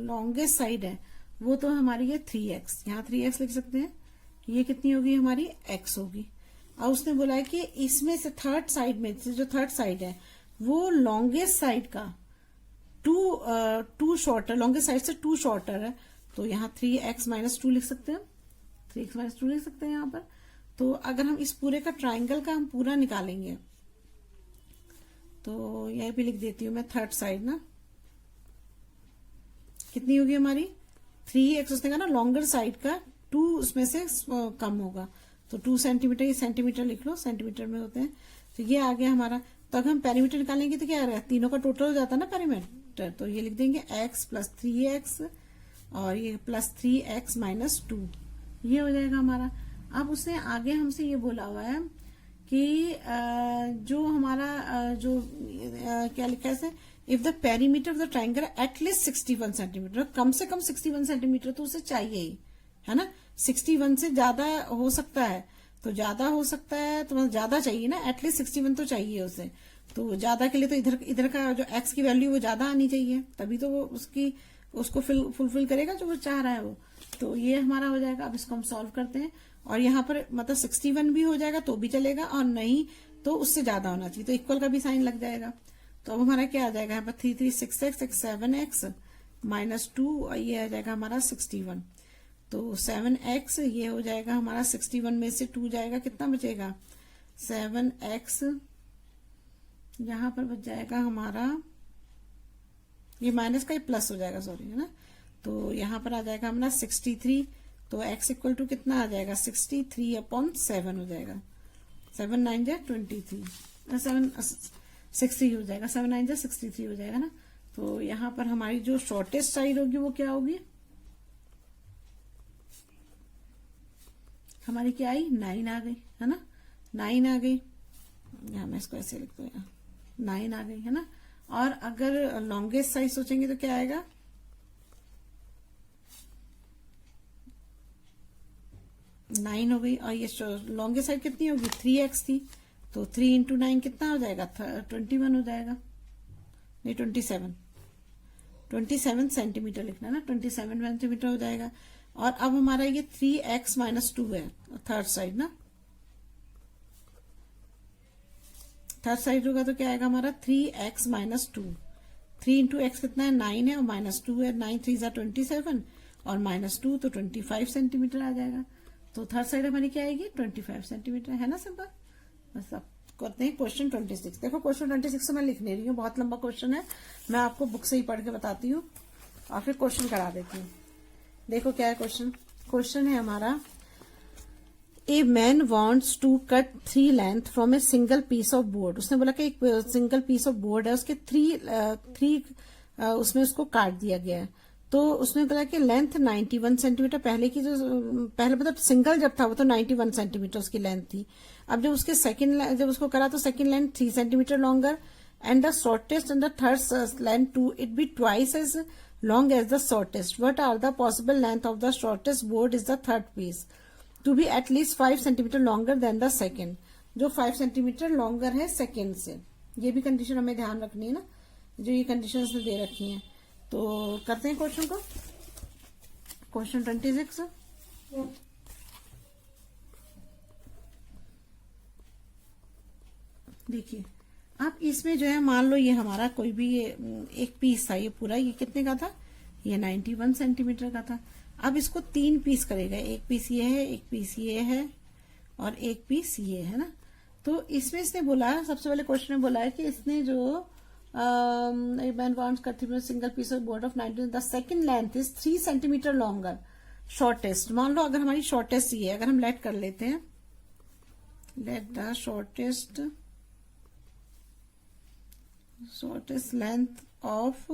लॉन्गेस्ट साइड है वो तो हमारी है 3x, यहाँ 3x लिख सकते हैं। ये कितनी होगी हमारी x होगी। और उसने बोला है कि इसमें से थर्ड साइड में से जो थर्ड साइड है वो लॉन्गेस्ट साइड का 2 शॉर्टर, लॉन्गेस्ट साइड से 2 शॉर्टर है, तो यहाँ 3x - 2 लिख सकते हैं, 3x - 2 लिख सकते हैं यहाँ पर। तो अगर हम इस पूरे का ट्राइंगल का हम पूरा निकालेंगे तो यही भी लिख देती हूँ मैं, थर्ड साइड ना कितनी होगी हमारी 3x, उसने कहा ना लॉन्गर साइड का 2 उसमें से कम होगा, तो 2 सेंटीमीटर, ये सेंटीमीटर लिख लो, सेंटीमीटर में होते हैं। तो ये आ गया हमारा। तो अगर हम पेरीमीटर निकालेंगे तो क्या आ रहा है, तीनों का टोटल हो जाता है ना पेरीमीटर, तो ये लिख देंगे x + 3x और ये +3x माइनस 2, ये हो जाएगा हमारा। अब उसने आगे हमसे ये बोला हुआ है कि जो हमारा जो क्या लिखा है, if the perimeter of the triangle at least 61 centimetre, कम से कम 61 सेंटीमीटर तो उसे चाहिए ही, है ना। 61 से ज्यादा हो सकता है तो ज्यादा हो सकता है, तो मतलब ज्यादा चाहिए ना, एटलीस्ट 61 तो चाहिए उसे। तो ज्यादा के लिए तो इधर का जो x की वैल्यू वो ज्यादा आनी चाहिए, तभी तो वो उसको फुलफिल करेगा जो वो चाह रहा है वो। तो ये हमारा हो जाएगा। अब इसको हम सॉल्व करते हैं, और यहाँ पर मतलब 61 भी हो जाएगा तो भी चलेगा, और नहीं तो उससे ज्यादा होना चाहिए, तो इक्वल का भी साइन लग जाएगा। तो अब हमारा क्या आ जाएगा यहाँ पर 3 3 6x 7x माइनस 2, और ये आ जाएगा हमारा 61। तो 7x ये हो जाएगा हमारा 61 में से 2 जाएगा, कितना बचेगा 7x, यहाँ पर बच जाएगा हमारा, ये माइनस का ही प्लस हो जाएगा, सॉरी, है ना। तो यहाँ पर आ जाएगा हमारा 63, तो x इक्वल टू कितना आ जाएगा 63/7 हो जाएगा। 7 9 जा 23, 7 60 हो जाएगा, 7 9 जा 63 हो जाएगा ना। तो यहाँ पर हमारी जो शॉर्टेस्ट साइड होगी वो क्या होगी, हमारी क्या आई 9 आ गई, है ना। 9 आ गई, यहाँ मैं इसको ऐसे लिख दूं, 9 आ गई, है ना। और अगर लॉन्गेस्ट साइज सोचेंगे तो क्या आएगा, नाइन हो गई। और ये लॉन्गेस्ट साइड कितनी होगी 3x थी, तो 3 इंटू 9 कितना हो जाएगा 21 हो जाएगा, नहीं 27 सेंटीमीटर लिखना ना, 27 सेंटीमीटर हो जाएगा। और अब हमारा ये 3x माइनस 2 है थर्ड साइड ना, थर्ड साइड होगा तो क्या आएगा हमारा 3x माइनस 2, 3 इंटू एक्स कितना है 9 है, और माइनस 2 है, 9 3 जा 27, और माइनस 2 तो 25 सेंटीमीटर आ जाएगा। तो थर्ड साइड हमारी क्या आएगी 25 सेंटीमीटर, है ना सिंपल। बस अब करते हैं क्वेश्चन 26। देखो क्वेश्चन 26 से मैं लिख नहीं रही हूँ, बहुत लंबा क्वेश्चन है, मैं आपको बुक से ही पढ़ के बताती हूँ और फिर क्वेश्चन करा देती हूँ। देखो क्या है क्वेश्चन, क्वेश्चन है हमारा, a man wants to cut 3 length from a single piece of board. उसने बोला कि एक सिंगल पीस ऑफ बोर्ड है, उसके थ्री उसमें उसको काट दिया गया है। तो उसने बोला कि लेंथ 91 सेंटीमीटर, पहले की जो पहले मतलब सिंगल जब था वो तो 91 सेंटीमीटर उसकी लेंथ थी। अब जब उसके जब उसको करा तो second length 3 centimetre longer, and the shortest and the third length to it be twice as long as the shortest. What are the possible length of the shortest board is the third piece to be at least 5 centimetre longer than the second, जो 5 centimetre longer है second से। ये भी condition हमें ध्यान रखनी है ना, जो ये कंडीशन दे रखी हैं। तो करते हैं क्वेश्चन को, क्वेश्चन 26। देखिए आप इसमें जो है मान लो ये हमारा कोई भी ये एक पीस था, ये पूरा ये कितने का था, ये 91 सेंटीमीटर का था। अब इसको 3 पीस करेगा, एक पीस ये है, एक पीस ये है, और एक पीस ये है ना। तो इसमें इसने बोला, सबसे पहले क्वेश्चन में बोला है कि इसने जो मैन वांट्स करती single piece of board of 19, the second length is 3 centimetre longer shortest. मान लो अगर हमारी शॉर्टेस्ट ये है, अगर हम लेट कर लेते हैं, let the shortest length of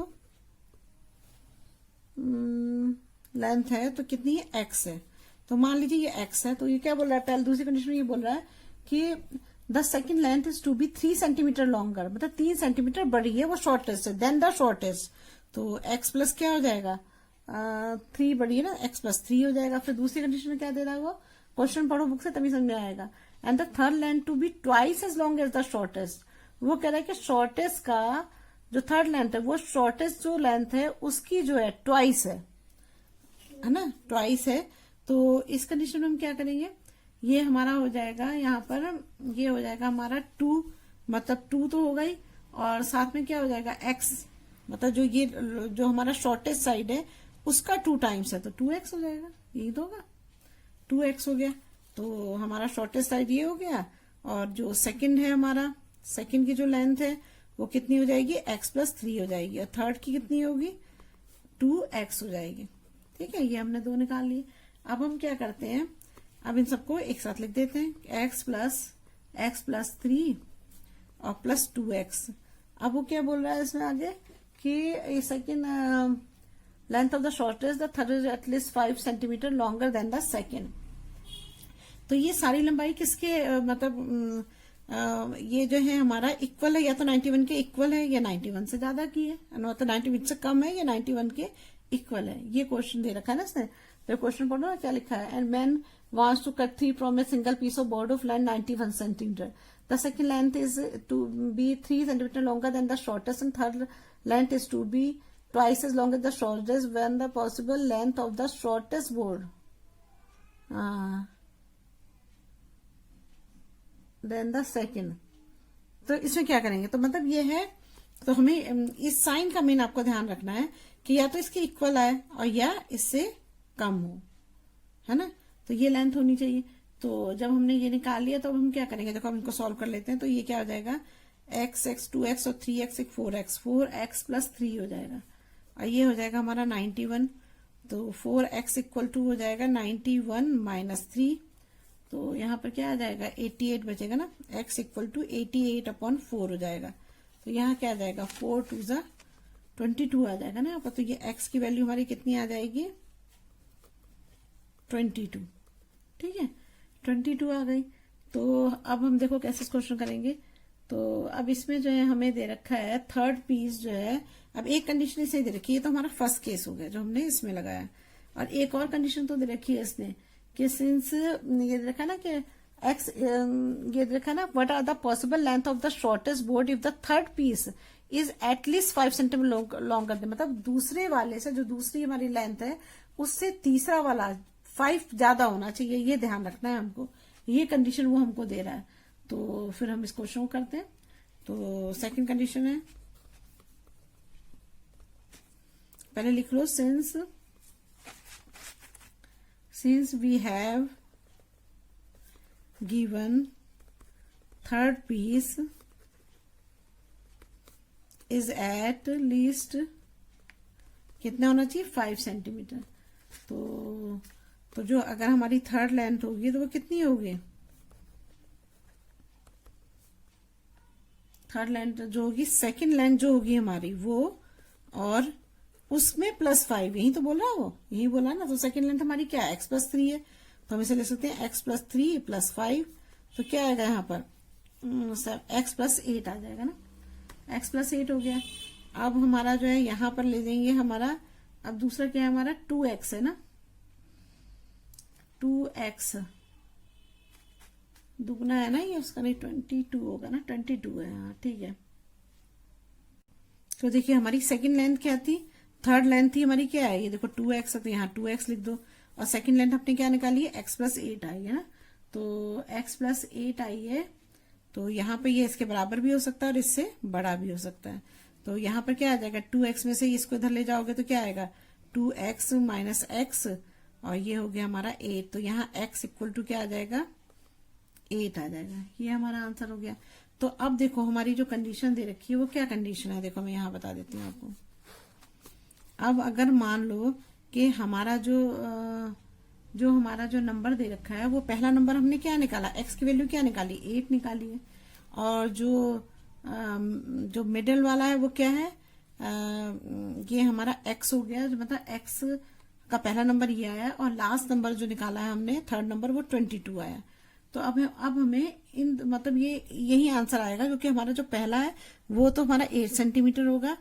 length है तो कितनी है x है। तो मान लीजिए ये x है, तो ये क्या बोल रहा है, पहले दूसरी कंडीशन में ये बोल रहा है कि the second length is to be 3 centimetre longer, मतलब 3 सेंटीमीटर बड़ी है वो शॉर्टेस्ट है देन द शॉर्टेस्ट। तो x प्लस क्या हो जाएगा 3 बड़ी है ना, x प्लस 3 हो जाएगा। फिर दूसरी कंडीशन में क्या दे रहा है वो, क्वेश्चन पढ़ो बुक से तभी समझ में आएगा। And the third length to be twice as long as the shortest. वो कह रहा है कि शॉर्टेस्ट का जो थर्ड लेंथ है वो शॉर्टेस्ट जो लेंथ है उसकी जो है ट्वाइस है ना, ट्वाइस है। तो इस कंडीशन में हम क्या करेंगे, ये हमारा हो जाएगा यहाँ पर, ये हो जाएगा हमारा 2, मतलब 2 तो होगा ही, और साथ में क्या हो जाएगा x, मतलब जो ये जो हमारा शॉर्टेस्ट साइड है उसका 2 टाइम्स है तो 2x हो जाएगा, यही तो होगा 2x हो गया। तो हमारा शॉर्टेस्ट साइड ये हो गया, और जो सेकंड है हमारा, सेकंड की जो लेंथ है वो कितनी हो जाएगी x प्लस 3 हो जाएगी, और थर्ड की कितनी होगी 2x हो जाएगी। ठीक है, ये हमने 2 निकाल लिए। अब हम क्या करते हैं, अब इन सबको एक साथ लिख देते हैं, x प्लस 3 और प्लस 2x। अब वो क्या बोल रहा है इसमें आगे कि second length of the shortest the third is at least 5 centimetre longer than the second. तो ये सारी लंबाई किसके ये जो है हमारा इक्वल है, या तो 91 के इक्वल है या 91 से ज्यादा की है, मतलब 91 से कम है या 91 के इक्वल है। ये क्वेश्चन दे रखा है ना इसने। तो क्वेश्चन पढ़ो ना क्या लिखा है। And man wants to cut 3 from a single piece of board of land 91 centimeter. The second length is to be 3 centimeter longer than the shortest, and third length is to be twice as long as the shortest when the possible length of the shortest board then the second. तो इसमें क्या करेंगे, तो मतलब ये है, तो हमें इस साइन का मेन आपको ध्यान रखना है कि या तो इसके इक्वल आए और या इससे कम हो, है ना। तो ये लेंथ होनी चाहिए। तो जब हमने ये निकाल लिया तो अब हम क्या करेंगे, देखो हम इनको सॉल्व कर लेते हैं। तो ये क्या हो जाएगा, x 2x और 3x 4x 4x प्लस 3 हो जाएगा, और ये हो जाएगा हमारा 91। तो 4x इक्वल टू हो जाएगा 91 माइनस 3, तो यहाँ पर क्या आ जाएगा 88 बचेगा ना। x इक्वल टू 88/4 हो जाएगा। तो यहाँ क्या आ जाएगा 4 2 जा 22 आ जाएगा ना यहाँ पर। तो ये x की वैल्यू हमारी कितनी आ जाएगी 22, ठीक है 22 आ गई। तो अब हम देखो कैसे क्वेश्चन करेंगे। तो अब इसमें जो है हमें दे रखा है थर्ड पीस जो है, अब एक कंडीशन इसे दे रखी है, तो हमारा फर्स्ट केस हो गया जो हमने इसमें लगाया, और एक और कंडीशन तो दे रखी है इसने कि सिंस ये दे रखा ना कि एक्स, ये दे रखा ना what are the possible length of the shortest board if the third piece is at least 5 centimetre longer, मतलब दूसरे वाले से जो दूसरी हमारी लेंथ है उससे तीसरा वाला 5 ज्यादा होना चाहिए, ये ध्यान रखना है हमको। ये कंडीशन वो हमको दे रहा है। तो फिर हम इस क्वेश्चन को करते हैं। तो सेकंड कंडीशन है, पहले लिख लो since we have given third piece is at least कितना होना चाहिए 5 सेंटीमीटर। तो जो अगर हमारी थर्ड लेंथ होगी तो वो कितनी होगी, थर्ड लेंथ जो होगी, सेकंड लेंथ जो होगी हमारी वो, और उसमें +5, यही तो बोल रहा है वो, यही बोला ना। तो सेकंड लेंथ हमारी क्या है x + 3 है, तो हम इसे ले सकते हैं x + 3 + 5। तो क्या आएगा यहाँ पर x + 8 आ जाएगा ना, x + 8 हो गया। अब हमारा जो है यहाँ पर ले जाएंगे हमारा, अब दूसरा क्या है हमारा 2x है ना, 2x दुगना है ना ये उसका, नहीं 22 होगा ना, 22 है, हाँ ठीक है। तो देखिए हमारी सेकंड लेंथ क्या थी, थर्ड लेंथ थी हमारी क्या है, ये देखो 2x है, तो यहाँ 2x लिख दो, और सेकंड लेंथ अपने क्या निकाली है x + 8 आई है ना। तो x + 8 आई है, तो यहाँ पे ये इसके बराबर भी हो सकता है और इससे बड़ा भी हो सकता है। तो यहाँ पर क्या आ जाएगा 2x में से इसको इधर ले जाओगे तो क्या आएगा 2x - x, और ये हो गया हमारा 8। तो यहाँ x इक्वल टू क्या आ जाएगा 8 आ जाएगा। ये हमारा आंसर हो गया। तो अब देखो हमारी जो कंडीशन दे रखी है वो क्या कंडीशन है, देखो मैं यहाँ बता देती हूँ आपको। अब अगर मान लो कि हमारा जो हमारा जो नंबर दे रखा है वो पहला नंबर हमने क्या निकाला, x की वैल्यू क्या निकाली 8 निकाली है, और जो मिडिल वाला है वो क्या है, ये हमारा x हो गया, मतलब x का पहला नंबर ये आया, और लास्ट नंबर जो निकाला है हमने थर्ड नंबर वो 22 आया। तो अब हमें मतलब यही आंसर आएगा, क्योंकि हमारा जो पहला है वो तो हमारा 8 सेंटीमीटर होगा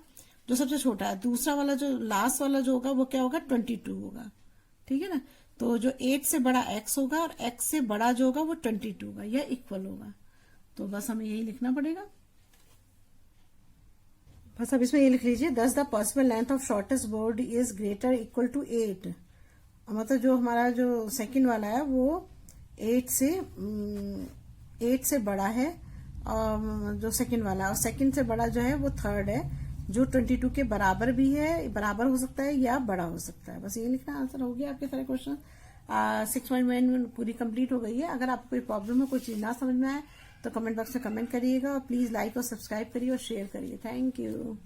जो सबसे छोटा है, दूसरा वाला जो लास्ट वाला जो होगा वो क्या होगा 22 होगा, ठीक है ना। तो जो 8 से बड़ा x होगा और x से बड़ा जो होगा वो 22 होगा, यह इक्वल होगा। तो बस हमें यही लिखना पड़ेगा। बस अब इसमें ये लिख लीजिए, thus the possible length of shortest board is greater equal to 8। मतलब जो हमारा जो सेकंड वाला है वो 8 से बड़ा है, और जो सेकंड वाला है, और सेकंड से बड़ा जो है वो थर्ड है, जो 22 के बराबर भी है, बराबर हो सकता है या बड़ा हो सकता है। बस ये लिखना, आंसर हो गया आपके सारे क्वेश्चन। 6.1 पूरी कंप्लीट हो गई है। अगर आपको कोई प्रॉब्लम है, कोई चीज ना समझ में आए तो कमेंट बॉक्स में कमेंट करिएगा, और प्लीज लाइक और सब्सक्राइब करिए और शेयर करिए। Thank you.